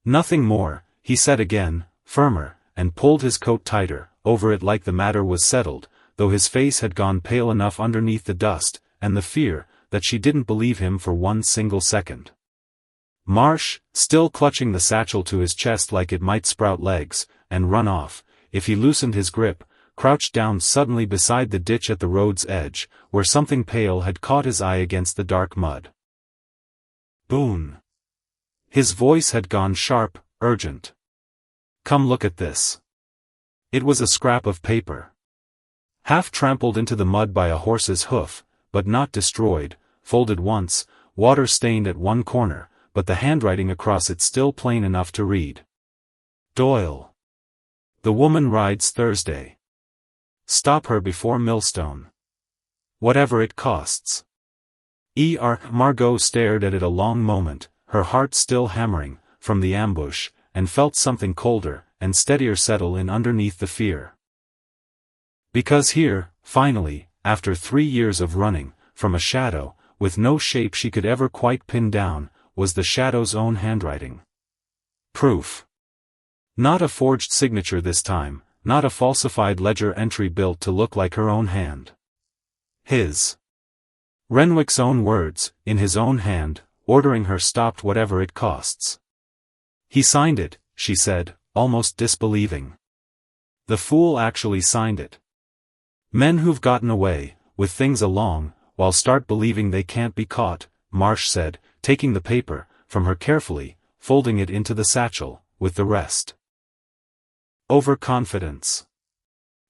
"Nothing more," he said again, firmer, and pulled his coat tighter, over it like the matter was settled, though his face had gone pale enough underneath the dust, and the fear, that she didn't believe him for one single second. Marsh, still clutching the satchel to his chest like it might sprout legs, and run off, if he loosened his grip, crouched down suddenly beside the ditch at the road's edge, where something pale had caught his eye against the dark mud. "Boone." His voice had gone sharp, urgent. "Come look at this." It was a scrap of paper. Half trampled into the mud by a horse's hoof, but not destroyed, folded once, water-stained at one corner, but the handwriting across it still plain enough to read. "Doyle. The woman rides Thursday. Stop her before Millstone. Whatever it costs." Margaux stared at it a long moment, her heart still hammering, from the ambush, and felt something colder and steadier settle in underneath the fear. Because here, finally, after 3 years of running, from a shadow, with no shape she could ever quite pin down, was the shadow's own handwriting. Proof. Not a forged signature this time, not a falsified ledger entry built to look like her own hand. His. Renwick's own words, in his own hand, ordering her stopped whatever it costs. "He signed it," she said, almost disbelieving. The fool actually signed it. Men who've gotten away with things a long while start believing they can't be caught, Marsh said, taking the paper from her carefully, folding it into the satchel, with the rest. Overconfidence.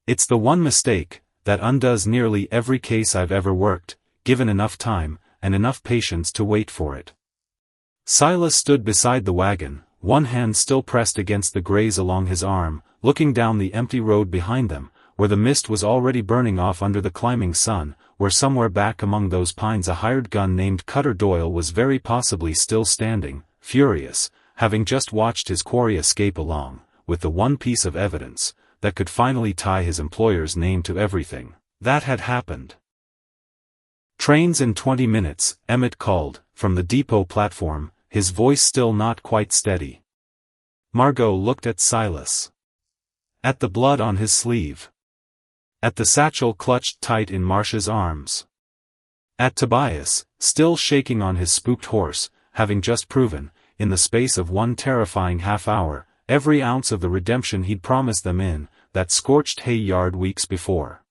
It's the one mistake that undoes nearly every case I've ever worked, given enough time and enough patience to wait for it. Silas stood beside the wagon, one hand still pressed against the graze along his arm, looking down the empty road behind them, where the mist was already burning off under the climbing sun, where somewhere back among those pines a hired gun named Cutter Doyle was very possibly still standing, furious, having just watched his quarry escape along with the one piece of evidence that could finally tie his employer's name to everything that had happened. "Trains in 20 minutes, Emmett called, from the depot platform, his voice still not quite steady. Margaux looked at Silas. At the blood on his sleeve. At the satchel clutched tight in Marsh's arms. At Tobias, still shaking on his spooked horse, having just proven, in the space of one terrifying half-hour, every ounce of the redemption he'd promised them in that scorched hay yard weeks before.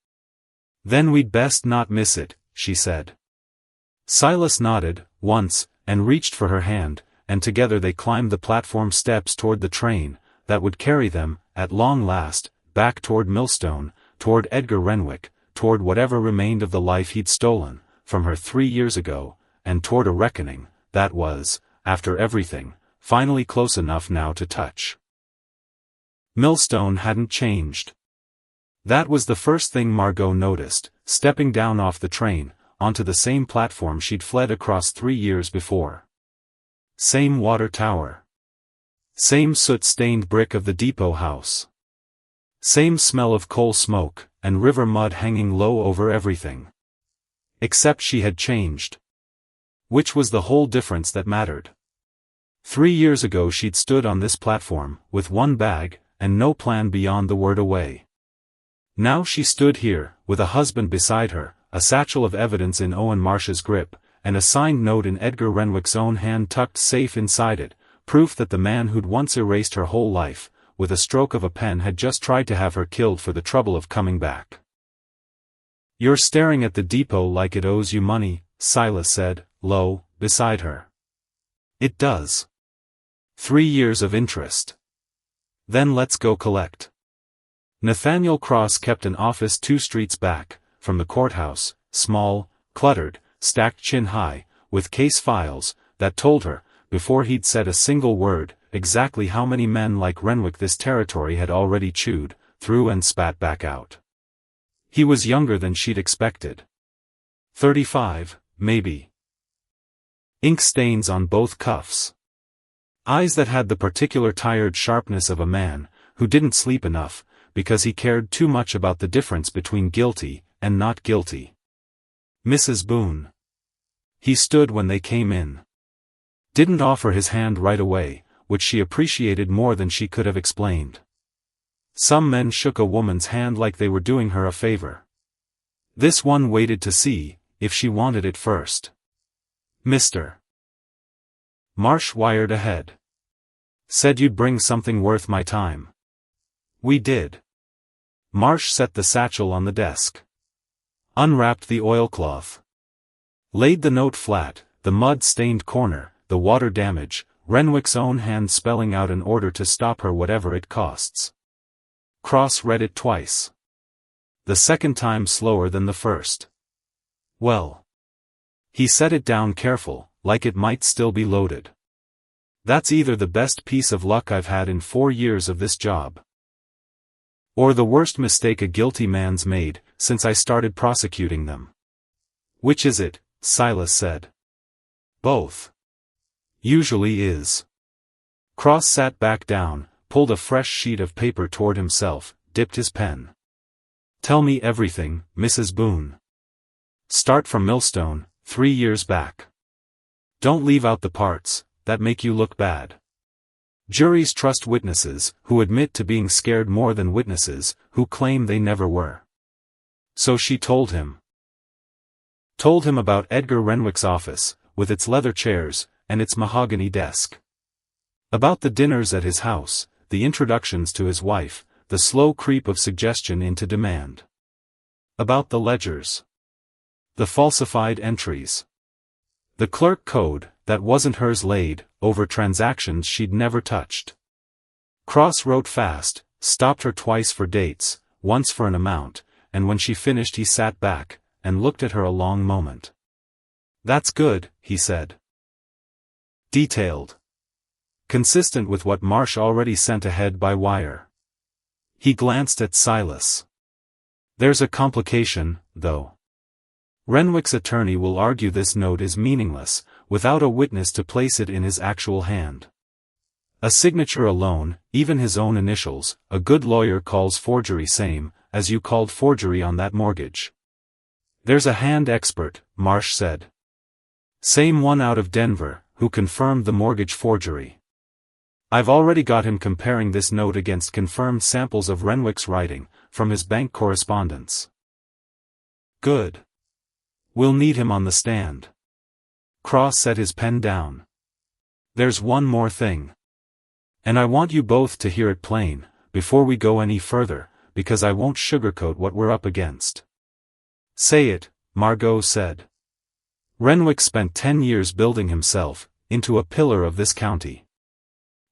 "Then we'd best not miss it," she said. Silas nodded, once, and reached for her hand, and together they climbed the platform steps toward the train that would carry them, at long last, back toward Millstone, toward Edgar Renwick, toward whatever remained of the life he'd stolen from her 3 years ago, and toward a reckoning that was, after everything, finally close enough now to touch. Millstone hadn't changed. That was the first thing Margaux noticed, stepping down off the train, onto the same platform she'd fled across 3 years before. Same water tower. Same soot-stained brick of the depot house. Same smell of coal smoke, and river mud hanging low over everything. Except she had changed. Which was the whole difference that mattered. 3 years ago she'd stood on this platform, with one bag, and no plan beyond the word away. Now she stood here, with a husband beside her, a satchel of evidence in Owen Marsh's grip, and a signed note in Edgar Renwick's own hand tucked safe inside it, proof that the man who'd once erased her whole life, with a stroke of a pen had just tried to have her killed for the trouble of coming back. "You're staring at the depot like it owes you money," Silas said, low, beside her. "It does. 3 years of interest. Then let's go collect." Nathaniel Cross kept an office 2 streets back from the courthouse, small, cluttered, stacked chin-high, with case files that told her, before he'd said a single word, exactly how many men like Renwick this territory had already chewed through and spat back out. He was younger than she'd expected. 35, maybe. Ink stains on both cuffs. Eyes that had the particular tired sharpness of a man who didn't sleep enough because he cared too much about the difference between guilty and not guilty. "Mrs. Boone." He stood when they came in. Didn't offer his hand right away, which she appreciated more than she could have explained. Some men shook a woman's hand like they were doing her a favor. This one waited to see if she wanted it first. "Mr. Marsh wired ahead. Said you'd bring something worth my time." "We did." Marsh set the satchel on the desk. Unwrapped the oilcloth. Laid the note flat, the mud-stained corner, the water damage, Renwick's own hand spelling out an order to stop her whatever it costs. Cross read it twice. The second time slower than the first. "Well." He set it down careful, like it might still be loaded. "That's either the best piece of luck I've had in 4 years of this job. Or the worst mistake a guilty man's made, since I started prosecuting them." "Which is it?" Silas said. "Both. Usually is." Cross sat back down, pulled a fresh sheet of paper toward himself, dipped his pen. "Tell me everything, Mrs. Boone. Start from Millstone, 3 years back. Don't leave out the parts that make you look bad. Juries trust witnesses who admit to being scared more than witnesses who claim they never were." So she told him. Told him about Edgar Renwick's office, with its leather chairs, and its mahogany desk. About the dinners at his house, the introductions to his wife, the slow creep of suggestion into demand. About the ledgers. The falsified entries. The clerk code, that wasn't hers, laid over transactions she'd never touched. Cross wrote fast, stopped her twice for dates, once for an amount, and when she finished he sat back, and looked at her a long moment. "That's good," he said. "Detailed. Consistent with what Marsh already sent ahead by wire." He glanced at Silas. "There's a complication, though. Renwick's attorney will argue this note is meaningless, without a witness to place it in his actual hand. A signature alone, even his own initials, a good lawyer calls forgery, same as you called forgery on that mortgage." "There's a hand expert," Marsh said. "Same one out of Denver, who confirmed the mortgage forgery. I've already got him comparing this note against confirmed samples of Renwick's writing, from his bank correspondence." "Good. We'll need him on the stand." Cross set his pen down. "There's one more thing. And I want you both to hear it plain, before we go any further, because I won't sugarcoat what we're up against." "Say it," Margaux said. "Renwick spent 10 years building himself into a pillar of this county.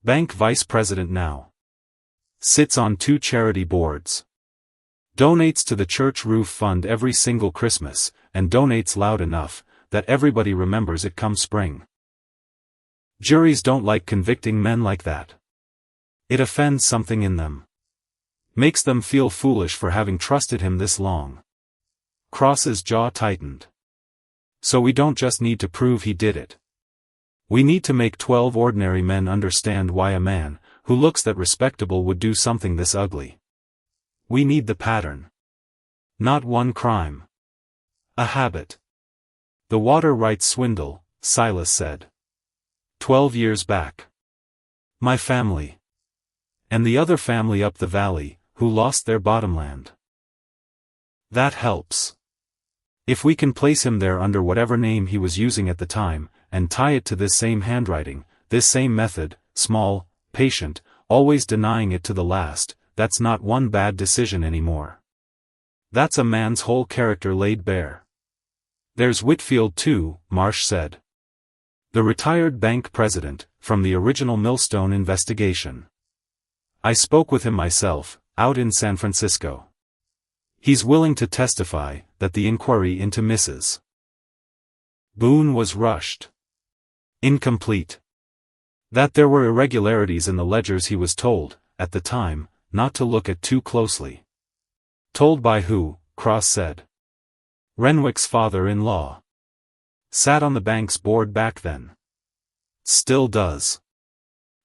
Bank vice president now. Sits on 2 charity boards. Donates to the church roof fund every single Christmas, and donates loud enough that everybody remembers it come spring. Juries don't like convicting men like that. It offends something in them. Makes them feel foolish for having trusted him this long." Cross's jaw tightened. "So we don't just need to prove he did it. We need to make 12 ordinary men understand why a man, who looks that respectable, would do something this ugly. We need the pattern. Not one crime. A habit." "The water rights swindle," Silas said. 12 years back. My family. And the other family up the valley, who lost their bottomland. That helps. If we can place him there under whatever name he was using at the time, and tie it to this same handwriting, this same method, small, patient, always denying it to the last, that's not one bad decision anymore. That's a man's whole character laid bare." "There's Whitfield too," Marsh said. "The retired bank president, from the original Millstone investigation. I spoke with him myself, out in San Francisco. He's willing to testify that the inquiry into Mrs. Boone was rushed. Incomplete. That there were irregularities in the ledgers he was told, at the time, not to look at too closely." "Told by who?" Cross said. "Renwick's father-in-law. Sat on the bank's board back then. Still does."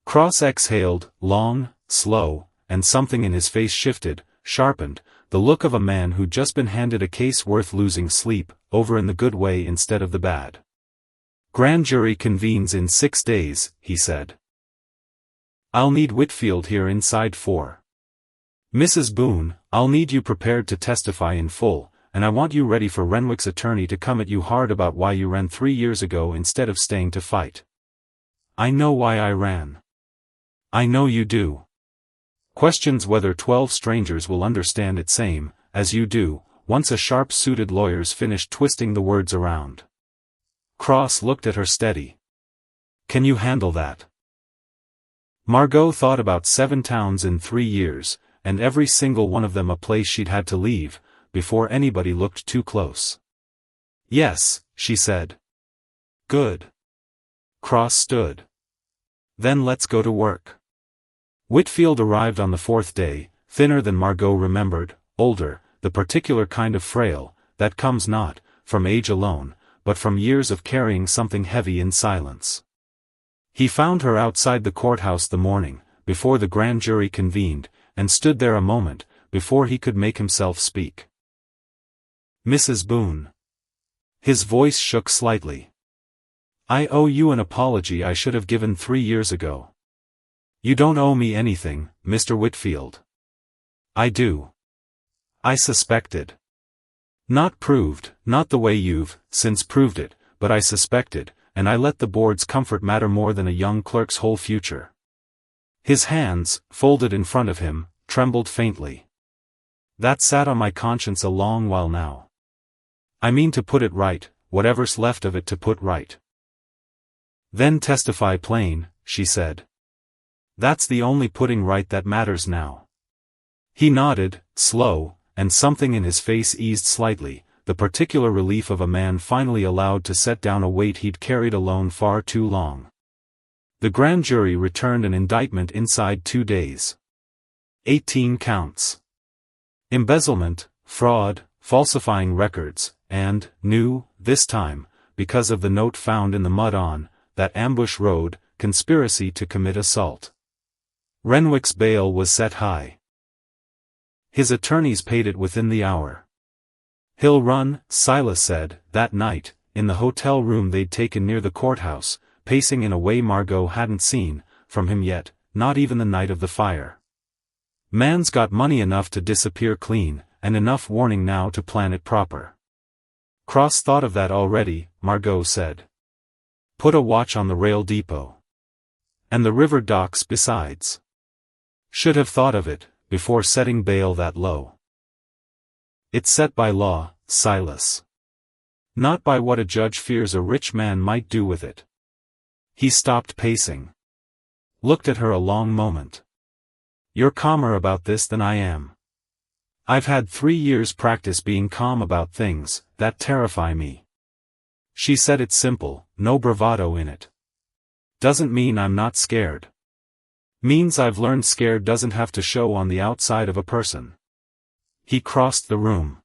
Cross exhaled, long, slow, and something in his face shifted, sharpened, the look of a man who'd just been handed a case worth losing sleep over in the good way instead of the bad. "Grand jury convenes in 6 days, he said. I'll need Whitfield here inside 4. Mrs. Boone, I'll need you prepared to testify in full, and I want you ready for Renwick's attorney to come at you hard about why you ran 3 years ago instead of staying to fight." "I know why I ran." "I know you do. Questions whether 12 strangers will understand it same, as you do, once a sharp-suited lawyer's finished twisting the words around." Cross looked at her steady. "Can you handle that?" Margaux thought about 7 towns in 3 years, and every single one of them a place she'd had to leave, before anybody looked too close. "Yes," she said. "Good." Cross stood. "Then let's go to work." Whitfield arrived on the 4th day, thinner than Margaux remembered, older, the particular kind of frail, that comes not from age alone, but from years of carrying something heavy in silence. He found her outside the courthouse the morning, before the grand jury convened, and stood there a moment, before he could make himself speak. "Mrs. Boone." His voice shook slightly. "I owe you an apology I should have given 3 years ago." "You don't owe me anything, Mr. Whitfield." "I do. I suspected. Not proved, not the way you've since proved it, but I suspected, and I let the board's comfort matter more than a young clerk's whole future." His hands, folded in front of him, trembled faintly. That sat on my conscience a long while now. I mean to put it right, whatever's left of it to put right. Then testify plain, she said. That's the only putting right that matters now. He nodded, slow, and something in his face eased slightly, the particular relief of a man finally allowed to set down a weight he'd carried alone far too long. The grand jury returned an indictment inside 2 days. 18 counts. Embezzlement, fraud, falsifying records, and, new, this time, because of the note found in the mud on that ambush road, conspiracy to commit assault. Renwick's bail was set high. His attorneys paid it within the hour. He'll run, Silas said, that night, in the hotel room they'd taken near the courthouse, pacing in a way Margaux hadn't seen from him yet, not even the night of the fire. Man's got money enough to disappear clean, and enough warning now to plan it proper. Cross thought of that already, Margaux said. Put a watch on the rail depot. And the river docks besides. Should have thought of it, before setting bail that low. It's set by law, Silas. Not by what a judge fears a rich man might do with it. He stopped pacing. Looked at her a long moment. You're calmer about this than I am. I've had 3 years' practice being calm about things that terrify me. She said it simple, no bravado in it. Doesn't mean I'm not scared. Means I've learned scared doesn't have to show on the outside of a person. He crossed the room.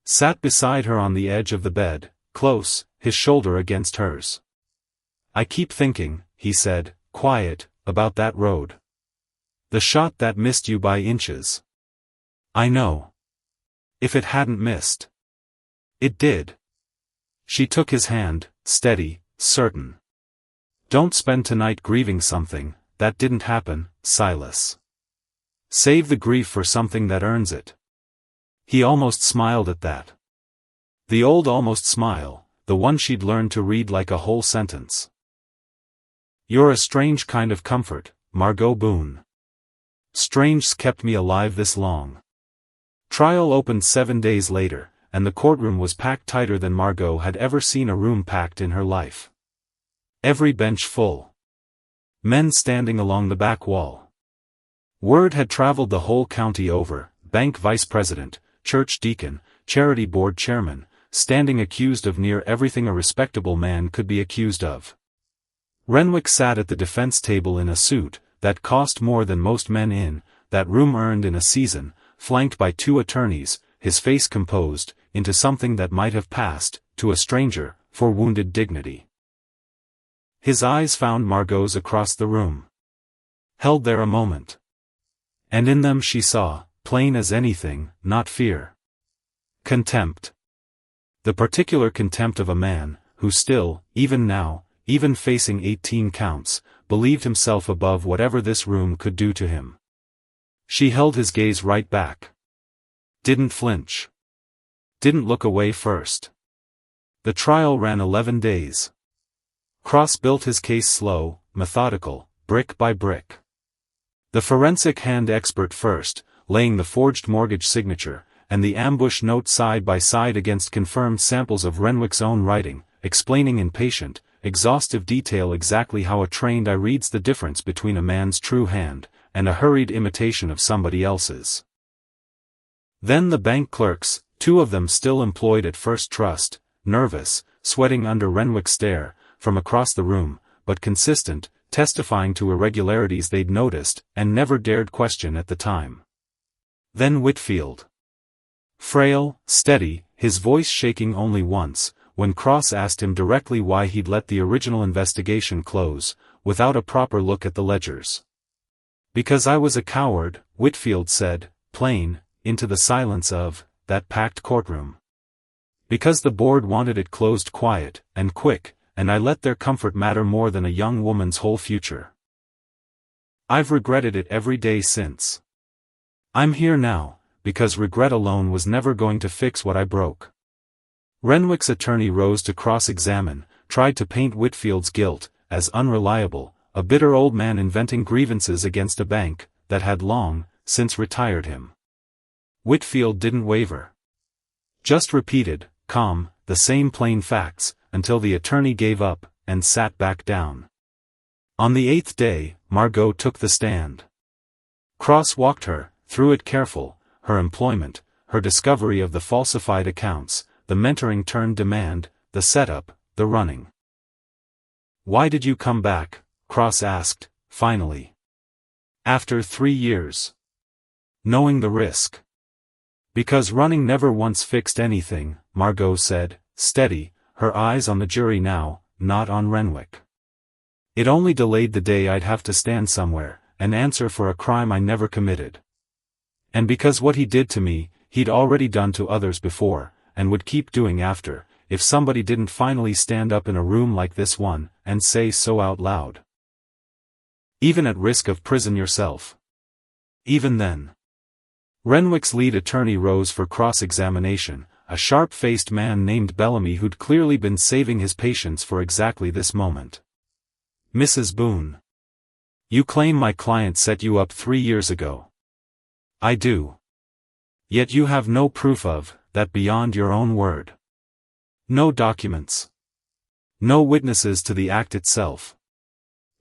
Sat beside her on the edge of the bed, close, his shoulder against hers. I keep thinking, he said, quiet, about that road. The shot that missed you by inches. I know. If it hadn't missed. It did. She took his hand, steady, certain. Don't spend tonight grieving something that didn't happen, Silas. Save the grief for something that earns it. He almost smiled at that. The old almost smile, the one she'd learned to read like a whole sentence. You're a strange kind of comfort, Margaux Boone. Strange's kept me alive this long. Trial opened 7 days later, and the courtroom was packed tighter than Margaux had ever seen a room packed in her life. Every bench full. Men standing along the back wall. Word had traveled the whole county over, bank vice president, church deacon, charity board chairman, standing accused of near everything a respectable man could be accused of. Renwick sat at the defense table in a suit that cost more than most men in that room earned in a season, flanked by 2 attorneys, his face composed into something that might have passed, to a stranger, for wounded dignity. His eyes found Margaux's across the room. Held there a moment. And in them she saw, plain as anything, not fear. Contempt. The particular contempt of a man, who still, even now, even facing 18 counts, believed himself above whatever this room could do to him. She held his gaze right back. Didn't flinch. Didn't look away first. The trial ran 11 days. Cross built his case slow, methodical, brick by brick. The forensic hand expert first, laying the forged mortgage signature, and the ambush note side by side against confirmed samples of Renwick's own writing, explaining in patient, exhaustive detail exactly how a trained eye reads the difference between a man's true hand, and a hurried imitation of somebody else's. Then the bank clerks, 2 of them still employed at First Trust, nervous, sweating under Renwick's stare, from across the room, but consistent, testifying to irregularities they'd noticed and never dared question at the time. Then Whitfield. Frail, steady, his voice shaking only once, when Cross asked him directly why he'd let the original investigation close, without a proper look at the ledgers. Because I was a coward, Whitfield said, plain, into the silence of that packed courtroom. Because the board wanted it closed quiet and quick, and I let their comfort matter more than a young woman's whole future. I've regretted it every day since. I'm here now, because regret alone was never going to fix what I broke. Renwick's attorney rose to cross-examine, tried to paint Whitfield's guilt as unreliable, a bitter old man inventing grievances against a bank, that had long since retired him. Whitfield didn't waver. Just repeated, calm, the same plain facts, until the attorney gave up, and sat back down. On the 8th day, Margaux took the stand. Cross walked her, through it careful, her employment, her discovery of the falsified accounts, the mentoring turned demand, the setup, the running. "Why did you come back?" Cross asked, finally. "After 3 years. Knowing the risk." "Because running never once fixed anything," Margaux said, steady, her eyes on the jury now, not on Renwick. "It only delayed the day I'd have to stand somewhere, and answer for a crime I never committed. And because what he did to me, he'd already done to others before, and would keep doing after, if somebody didn't finally stand up in a room like this one, and say so out loud. Even at risk of prison yourself. Even then." Renwick's lead attorney rose for cross-examination, a sharp-faced man named Bellamy who'd clearly been saving his patience for exactly this moment. "Mrs. Boone. You claim my client set you up 3 years ago." "I do. Yet you have no proof of that beyond your own word. No documents. No witnesses to the act itself.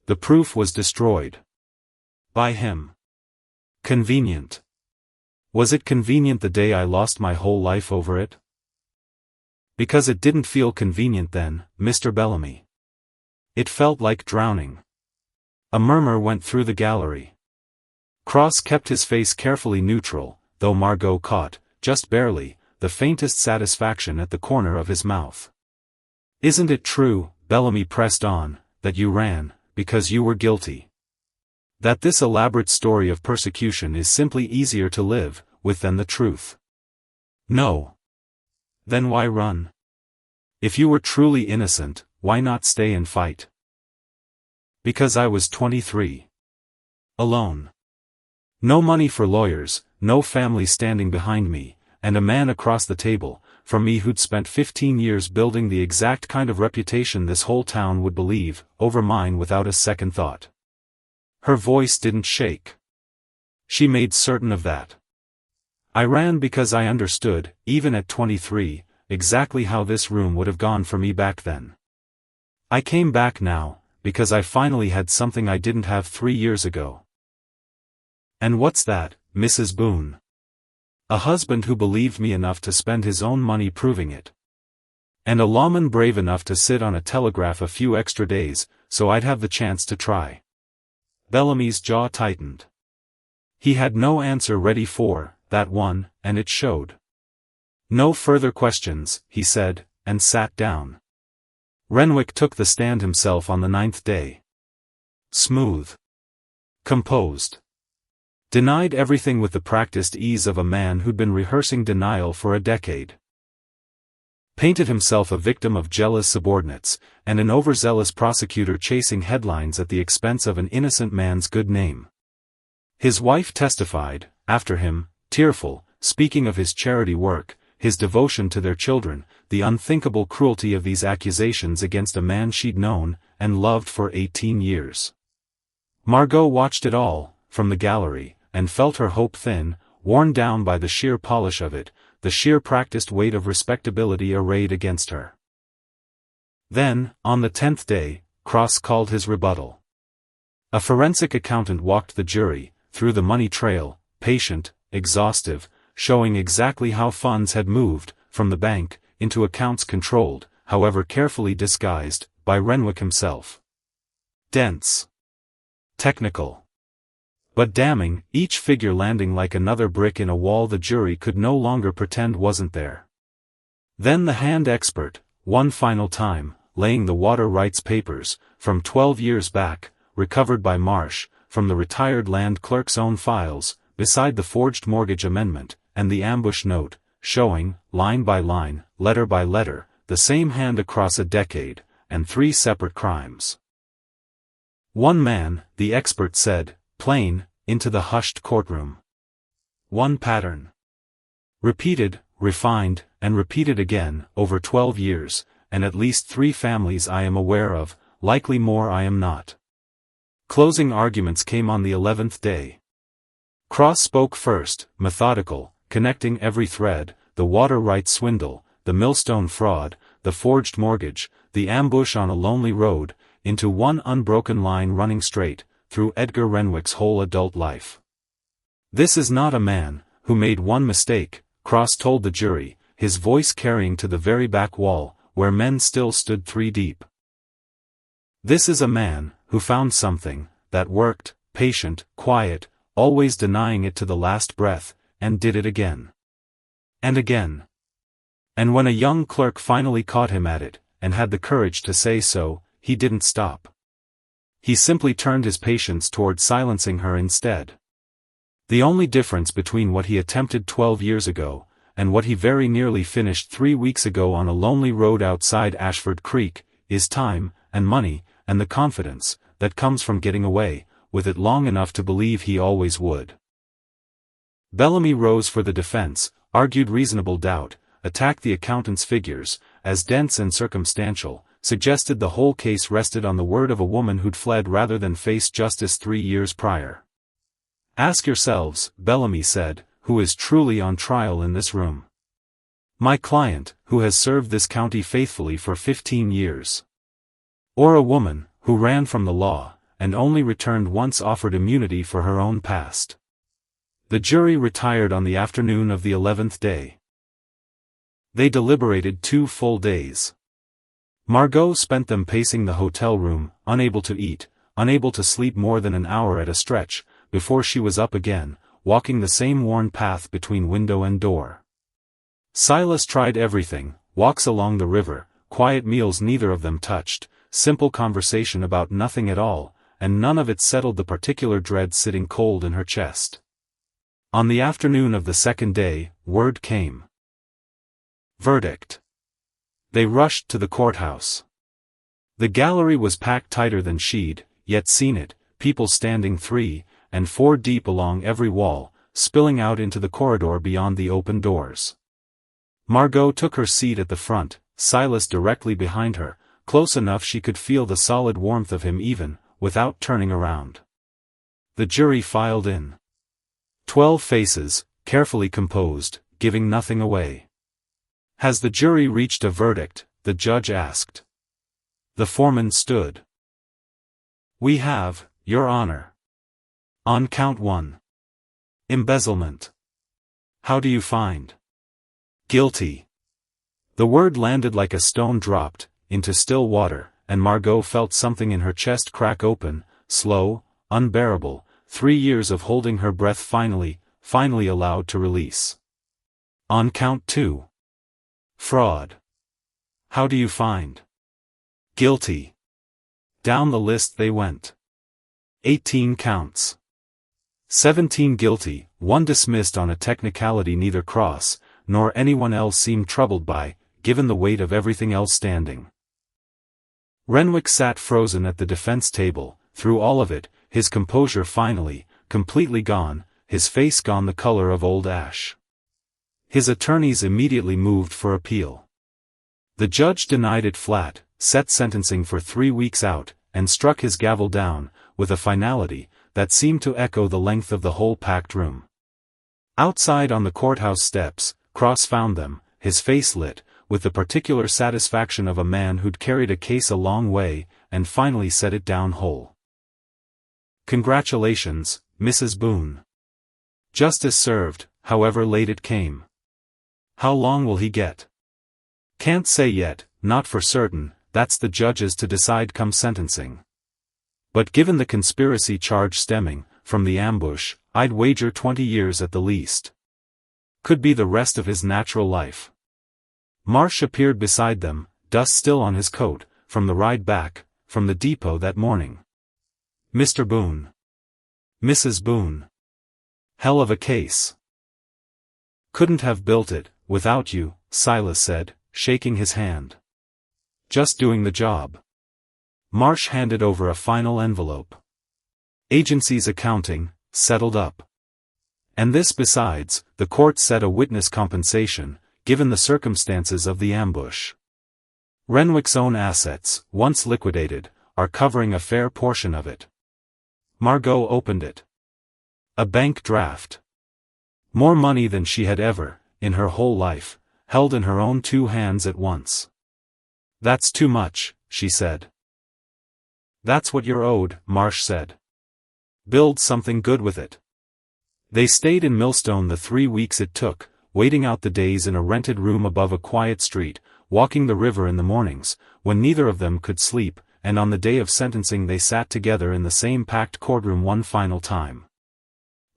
The proof was destroyed. By him. Convenient. Was it convenient the day I lost my whole life over it?" "Because it didn't feel convenient then, Mr. Bellamy. It felt like drowning." A murmur went through the gallery. Cross kept his face carefully neutral, though Margaux caught, just barely, the faintest satisfaction at the corner of his mouth. "Isn't it true," Bellamy pressed on, "that you ran, because you were guilty? That this elaborate story of persecution is simply easier to live with than the truth?" "No." "Then why run? If you were truly innocent, why not stay and fight?" "Because I was 23. Alone. No money for lawyers, no family standing behind me, and a man across the table, from me who'd spent 15 years building the exact kind of reputation this whole town would believe, over mine without a second thought." Her voice didn't shake. She made certain of that. "I ran because I understood, even at 23, exactly how this room would have gone for me back then. I came back now, because I finally had something I didn't have 3 years ago." "And what's that, Mrs. Boone?" "A husband who believed me enough to spend his own money proving it. And a lawman brave enough to sit on a telegraph a few extra days, so I'd have the chance to try." Bellamy's jaw tightened. He had no answer ready for that one, and it showed. "No further questions," he said, and sat down. Renwick took the stand himself on the 9th day. Smooth. Composed. Denied everything with the practiced ease of a man who'd been rehearsing denial for a decade. Painted himself a victim of jealous subordinates, and an overzealous prosecutor chasing headlines at the expense of an innocent man's good name. His wife testified, after him, tearful, speaking of his charity work, his devotion to their children, the unthinkable cruelty of these accusations against a man she'd known and loved for 18 years. Margaux watched it all, from the gallery, and felt her hope thin, worn down by the sheer polish of it, the sheer practiced weight of respectability arrayed against her. Then, on the 10th day, Cross called his rebuttal. A forensic accountant walked the jury, through the money trail, patient, exhaustive, showing exactly how funds had moved, from the bank, into accounts controlled, however carefully disguised, by Renwick himself. Dense. Technical. But damning, each figure landing like another brick in a wall the jury could no longer pretend wasn't there. Then the hand expert, one final time, laying the water rights papers, from 12 years back, recovered by Marsh, from the retired land clerk's own files, beside the forged mortgage amendment, and the ambush note, showing, line by line, letter by letter, the same hand across a decade, and 3 separate crimes. One man, the expert said, plain, into the hushed courtroom. One pattern. Repeated, refined, and repeated again, over 12 years, and at least 3 families I am aware of, likely more I am not. Closing arguments came on the 11th day. Cross spoke first, methodical, connecting every thread, the water rights swindle, the millstone fraud, the forged mortgage, the ambush on a lonely road, into one unbroken line running straight, through Edgar Renwick's whole adult life. This is not a man, who made one mistake, Cross told the jury, his voice carrying to the very back wall, where men still stood 3 deep. This is a man, who found something, that worked, patient, quiet, always denying it to the last breath, and did it again. And again. And when a young clerk finally caught him at it, and had the courage to say so, he didn't stop. He simply turned his patience toward silencing her instead. The only difference between what he attempted 12 years ago, and what he very nearly finished 3 weeks ago on a lonely road outside Ashford Creek, is time, and money, and the confidence, that comes from getting away, with it long enough to believe he always would. Bellamy rose for the defense, argued reasonable doubt, attacked the accountant's figures, as dense and circumstantial, suggested the whole case rested on the word of a woman who'd fled rather than face justice 3 years prior. Ask yourselves, Bellamy said, who is truly on trial in this room. My client, who has served this county faithfully for 15 years. Or a woman, who ran from the law, and only returned once offered immunity for her own past. The jury retired on the afternoon of the 11th day. They deliberated 2 full days. Margaux spent them pacing the hotel room, unable to eat, unable to sleep more than an hour at a stretch, before she was up again, walking the same worn path between window and door. Silas tried everything, walks along the river, quiet meals neither of them touched, simple conversation about nothing at all, and none of it settled the particular dread sitting cold in her chest. On the afternoon of the 2nd day, word came. Verdict. They rushed to the courthouse. The gallery was packed tighter than she'd yet seen it, people standing 3 and 4 deep along every wall, spilling out into the corridor beyond the open doors. Margaux took her seat at the front, Silas directly behind her, close enough she could feel the solid warmth of him even, without turning around. The jury filed in. 12 faces, carefully composed, giving nothing away. Has the jury reached a verdict? The judge asked. The foreman stood. We have, Your Honor. On count 1. Embezzlement. How do you find? Guilty. The word landed like a stone dropped into still water, and Margaux felt something in her chest crack open, slow, unbearable, 3 years of holding her breath finally allowed to release. On count 2. Fraud. How do you find? Guilty. Down the list they went. 18 counts. 17 guilty, 1 dismissed on a technicality neither Cross nor anyone else seemed troubled by, given the weight of everything else standing. Renwick sat frozen at the defense table, through all of it, his composure finally, completely gone, his face gone the color of old ash. His attorneys immediately moved for appeal. The judge denied it flat, set sentencing for 3 weeks out, and struck his gavel down, with a finality that seemed to echo the length of the whole packed room. Outside on the courthouse steps, Cross found them, his face lit, with the particular satisfaction of a man who'd carried a case a long way, and finally set it down whole. Congratulations, Mrs. Boone. Justice served, however late it came. How long will he get? Can't say yet, not for certain, that's the judge's to decide come sentencing. But given the conspiracy charge stemming from the ambush, I'd wager 20 years at the least. Could be the rest of his natural life. Marsh appeared beside them, dust still on his coat, from the ride back, from the depot that morning. Mr. Boone. Mrs. Boone. Hell of a case. Couldn't have built it, without you, Silas said, shaking his hand. Just doing the job. Marsh handed over a final envelope. Agency's accounting, settled up. And this besides, the court set a witness compensation, given the circumstances of the ambush. Renwick's own assets, once liquidated, are covering a fair portion of it. Margaux opened it. A bank draft. More money than she had ever, in her whole life, held in her own 2 hands at once. "That's too much," she said. "That's what you're owed," Marsh said. "Build something good with it." They stayed in Millstone the 3 weeks it took, waiting out the days in a rented room above a quiet street, walking the river in the mornings, when neither of them could sleep, and on the day of sentencing they sat together in the same packed courtroom one final time.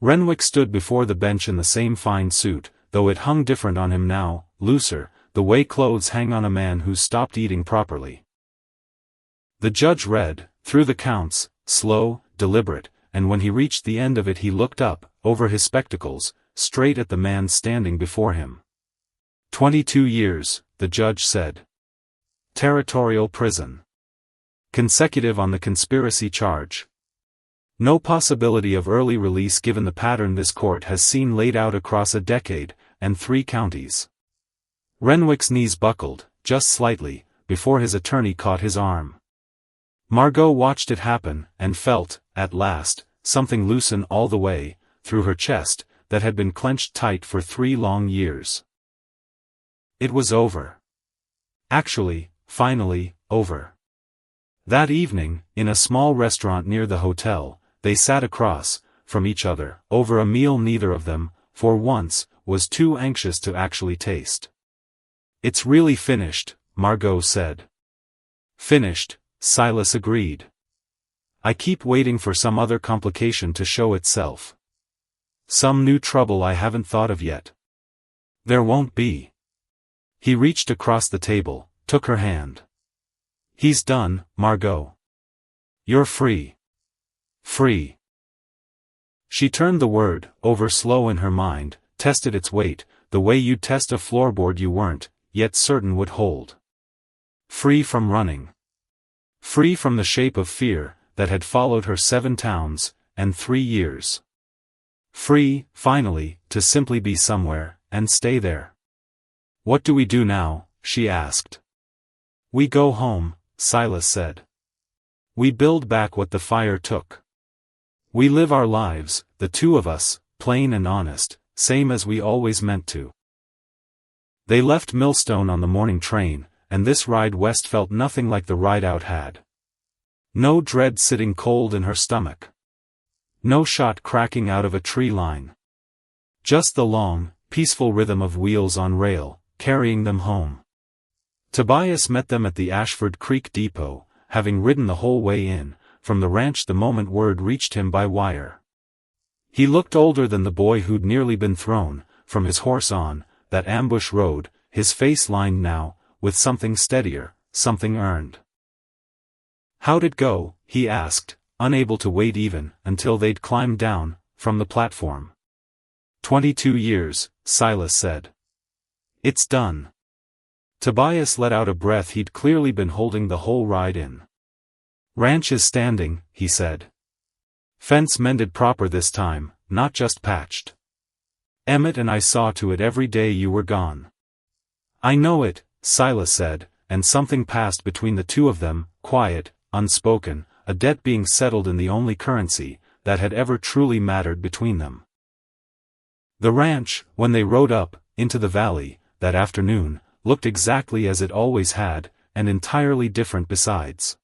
Renwick stood before the bench in the same fine suit, though it hung different on him now, looser, the way clothes hang on a man who's stopped eating properly. The judge read, through the counts, slow, deliberate, and when he reached the end of it he looked up, over his spectacles, straight at the man standing before him. 22 years, the judge said. Territorial prison. Consecutive on the conspiracy charge. No possibility of early release given the pattern this court has seen laid out across a decade, and 3 counties. Renwick's knees buckled, just slightly, before his attorney caught his arm. Margaux watched it happen, and felt, at last, something loosen all the way, through her chest, that had been clenched tight for 3 long years. It was over. Actually, finally, over. That evening, in a small restaurant near the hotel, they sat across, from each other, over a meal neither of them, for once, was too anxious to actually taste. "It's really finished," Margaux said. "Finished," Silas agreed. "I keep waiting for some other complication to show itself. Some new trouble I haven't thought of yet. There won't be." He reached across the table, took her hand. "He's done, Margaux. You're free. Free." She turned the word over slow in her mind, tested its weight, the way you'd test a floorboard you weren't, yet certain would hold. Free from running. Free from the shape of fear that had followed her 7 towns, and 3 years. Free, finally, to simply be somewhere, and stay there. "What do we do now?" she asked. "We go home," Silas said. "We build back what the fire took. We live our lives, the 2 of us, plain and honest, same as we always meant to." They left Millstone on the morning train, and this ride west felt nothing like the ride out had. No dread sitting cold in her stomach. No shot cracking out of a tree line. Just the long, peaceful rhythm of wheels on rail, carrying them home. Tobias met them at the Ashford Creek depot, having ridden the whole way in, from the ranch the moment word reached him by wire. He looked older than the boy who'd nearly been thrown, from his horse on, that ambush road, his face lined now, with something steadier, something earned. "How'd it go?" he asked, unable to wait even, until they'd climbed down, from the platform. 22 years, Silas said. "It's done." Tobias let out a breath he'd clearly been holding the whole ride in. "Ranch is standing," he said. "Fence mended proper this time, not just patched. Emmett and I saw to it every day you were gone." "I know it," Silas said, and something passed between the 2 of them, quiet, unspoken, a debt being settled in the only currency that had ever truly mattered between them. The ranch, when they rode up, into the valley, that afternoon, looked exactly as it always had, and entirely different besides.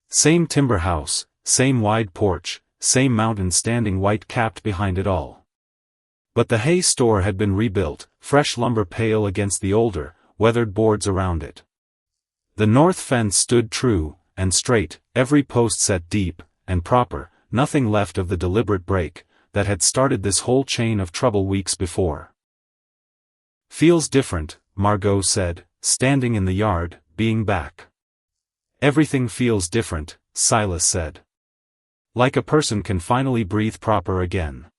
Same timber house, same wide porch, same mountain standing white-capped behind it all. But the hay store had been rebuilt, fresh lumber pale against the older, weathered boards around it. The north fence stood true, and straight, every post set deep, and proper, nothing left of the deliberate break, that had started this whole chain of trouble weeks before. "Feels different," Margaux said, standing in the yard, being back. "Everything feels different," Silas said. "Like a person can finally breathe proper again."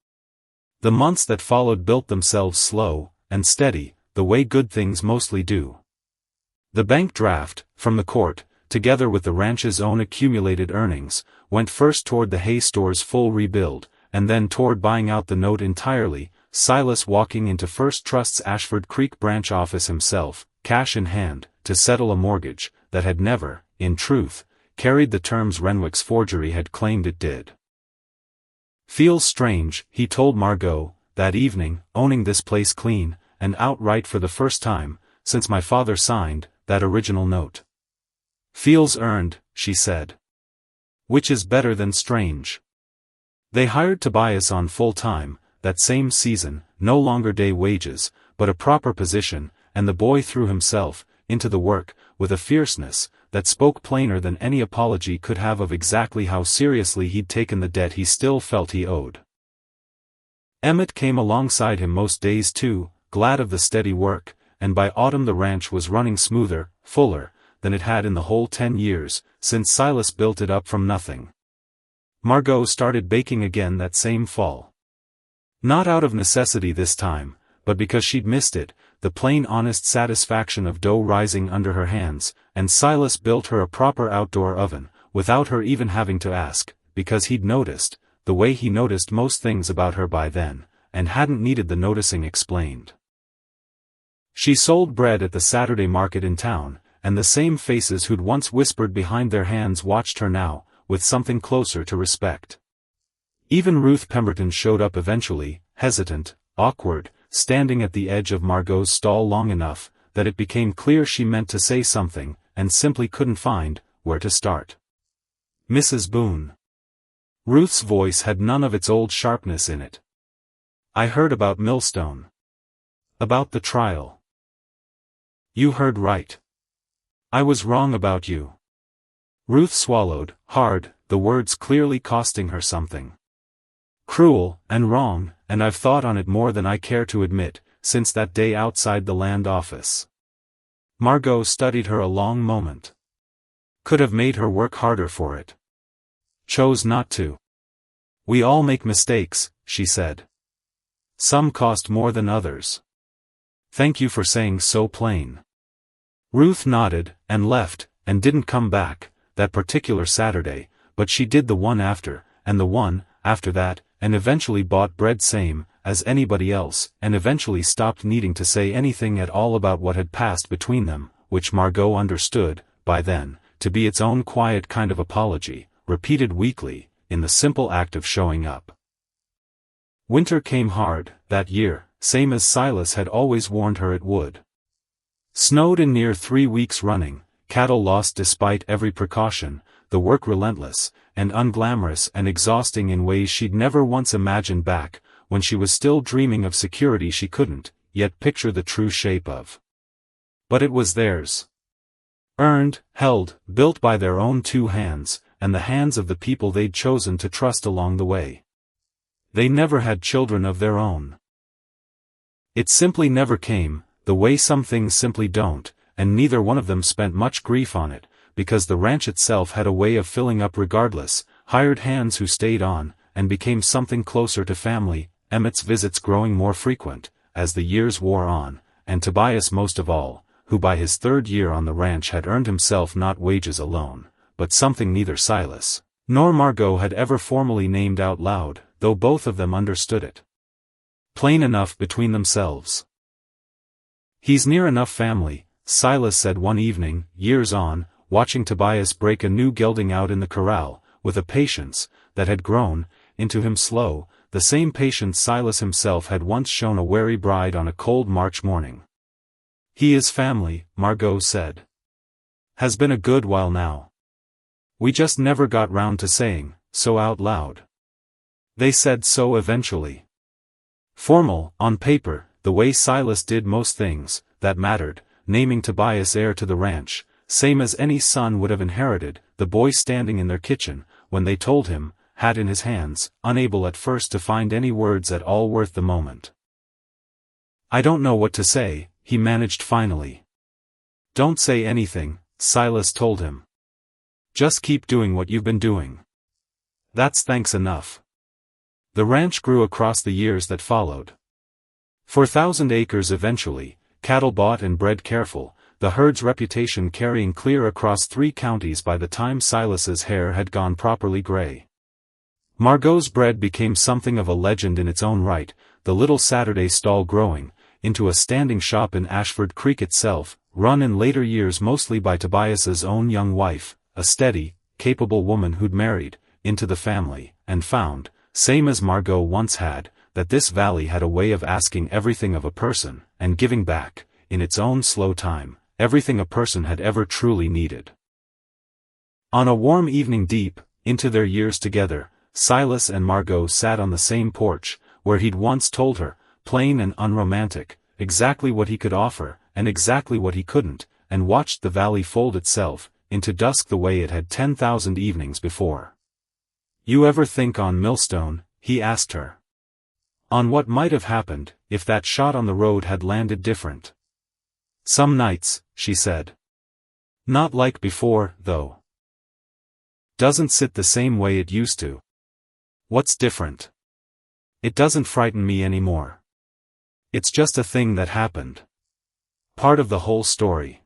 The months that followed built themselves slow, and steady, the way good things mostly do. The bank draft, from the court, together with the ranch's own accumulated earnings, went first toward the hay store's full rebuild, and then toward buying out the note entirely, Silas walking into First Trust's Ashford Creek branch office himself, cash in hand, to settle a mortgage that had never, in truth, carried the terms Renwick's forgery had claimed it did. Feels strange, he told Margaux, that evening, owning this place clean, and outright for the first time, since my father signed that original note. Feels earned, she said. Which is better than strange. They hired Tobias on full-time, that same season, no longer day wages, but a proper position, and the boy threw himself into the work, with a fierceness that spoke plainer than any apology could have of exactly how seriously he'd taken the debt he still felt he owed. Emmett came alongside him most days too, glad of the steady work, and by autumn the ranch was running smoother, fuller, than it had in the whole 10 years, since Silas built it up from nothing. Margaux started baking again that same fall. Not out of necessity this time, but because she'd missed it, the plain honest satisfaction of dough rising under her hands, and Silas built her a proper outdoor oven, without her even having to ask, because he'd noticed, the way he noticed most things about her by then, and hadn't needed the noticing explained. She sold bread at the Saturday market in town, and the same faces who'd once whispered behind their hands watched her now, with something closer to respect. Even Ruth Pemberton showed up eventually, hesitant, awkward, standing at the edge of Margaux's stall long enough, that it became clear she meant to say something, and simply couldn't find where to start. Mrs. Boone. Ruth's voice had none of its old sharpness in it. I heard about Millstone. About the trial. You heard right. I was wrong about you. Ruth swallowed, hard, the words clearly costing her something. Cruel, and wrong, and I've thought on it more than I care to admit, since that day outside the land office. Margaux studied her a long moment. Could have made her work harder for it. Chose not to. We all make mistakes, she said. Some cost more than others. Thank you for saying so plain. Ruth nodded, and left, and didn't come back, that particular Saturday, but she did the one after, and the one, after that, and eventually bought bread same as anybody else, and eventually stopped needing to say anything at all about what had passed between them, which Margaux understood, by then, to be its own quiet kind of apology, repeated weekly, in the simple act of showing up. Winter came hard, that year, same as Silas had always warned her it would. Snowed in near 3 weeks running, cattle lost despite every precaution, the work relentless, and unglamorous and exhausting in ways she'd never once imagined back, when she was still dreaming of security she couldn't, yet picture the true shape of. But it was theirs. Earned, held, built by their own 2 hands, and the hands of the people they'd chosen to trust along the way. They never had children of their own. It simply never came, the way some things simply don't, and neither one of them spent much grief on it, because the ranch itself had a way of filling up regardless, hired hands who stayed on, and became something closer to family, Emmett's visits growing more frequent, as the years wore on, and Tobias most of all, who by his 3rd year on the ranch had earned himself not wages alone, but something neither Silas nor Margaux had ever formally named out loud, though both of them understood it. Plain enough between themselves. He's near enough family, Silas said one evening, years on, watching Tobias break a new gelding out in the corral, with a patience that had grown into him slow, the same patience Silas himself had once shown a wary bride on a cold March morning. He is family, Margaux said. Has been a good while now. We just never got round to saying so out loud. They said so eventually. Formal, on paper, the way Silas did most things that mattered, naming Tobias heir to the ranch, same as any son would have inherited, the boy standing in their kitchen, when they told him, hat in his hands, unable at first to find any words at all worth the moment. I don't know what to say, he managed finally. Don't say anything, Silas told him. Just keep doing what you've been doing. That's thanks enough. The ranch grew across the years that followed. 4,000 acres eventually, cattle bought and bred careful, the herd's reputation carrying clear across 3 counties by the time Silas's hair had gone properly gray. Margaux's bread became something of a legend in its own right, the little Saturday stall growing into a standing shop in Ashford Creek itself, run in later years mostly by Tobias's own young wife, a steady, capable woman who'd married into the family, and found, same as Margaux once had, that this valley had a way of asking everything of a person, and giving back, in its own slow time, everything a person had ever truly needed. On a warm evening deep into their years together, Silas and Margaux sat on the same porch, where he'd once told her, plain and unromantic, exactly what he could offer, and exactly what he couldn't, and watched the valley fold itself into dusk the way it had 10,000 evenings before. "You ever think on Millstone?" he asked her. "On what might have happened, if that shot on the road had landed different?" "Some nights," she said. "Not like before, though. Doesn't sit the same way it used to." "What's different?" "It doesn't frighten me anymore. It's just a thing that happened. Part of the whole story.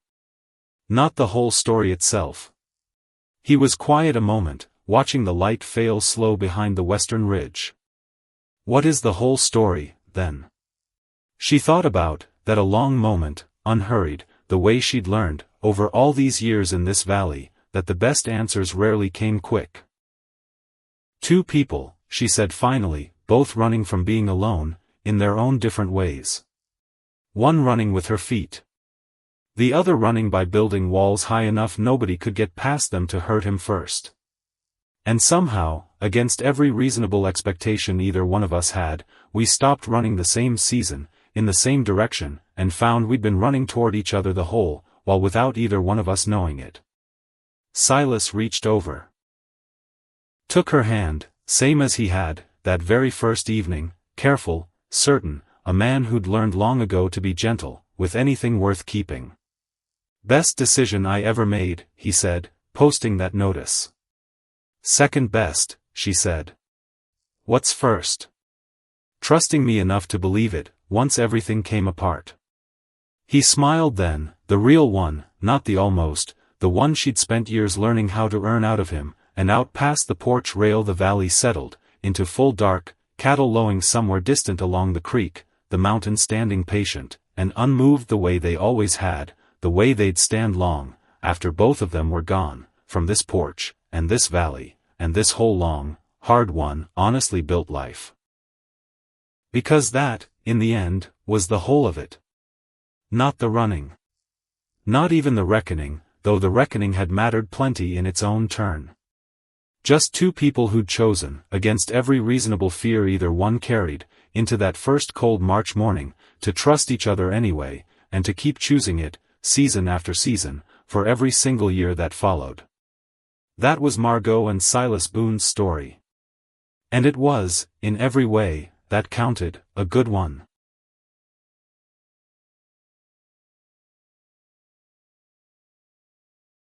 Not the whole story itself." He was quiet a moment, watching the light fail slow behind the western ridge. "What is the whole story, then?" She thought about that a long moment, unhurried, the way she'd learned, over all these years in this valley, that the best answers rarely came quick. "Two people," she said finally, "both running from being alone, in their own different ways. One running with her feet. The other running by building walls high enough nobody could get past them to hurt him first. And somehow, against every reasonable expectation either one of us had, we stopped running the same season, in the same direction, and found we'd been running toward each other the whole, while without either one of us knowing it." Silas reached over. Took her hand, same as he had, that very first evening, careful, certain, a man who'd learned long ago to be gentle, with anything worth keeping. "Best decision I ever made," he said, posting that notice. "Second best," she said. "What's first?" "Trusting me enough to believe it, once everything came apart." He smiled then, the real one, not the almost, the one she'd spent years learning how to earn out of him, and out past the porch rail the valley settled, into full dark, cattle lowing somewhere distant along the creek, the mountains standing patient, and unmoved the way they always had, the way they'd stand long, after both of them were gone, from this porch, and this valley, and this whole long, hard-won, honestly built life. Because that, in the end, was the whole of it. Not the running. Not even the reckoning, though the reckoning had mattered plenty in its own turn. Just two people who'd chosen, against every reasonable fear either one carried, into that first cold March morning, to trust each other anyway, and to keep choosing it, season after season, for every single year that followed. That was Margaux and Silas Boone's story. And it was, in every way, that counted, a good one.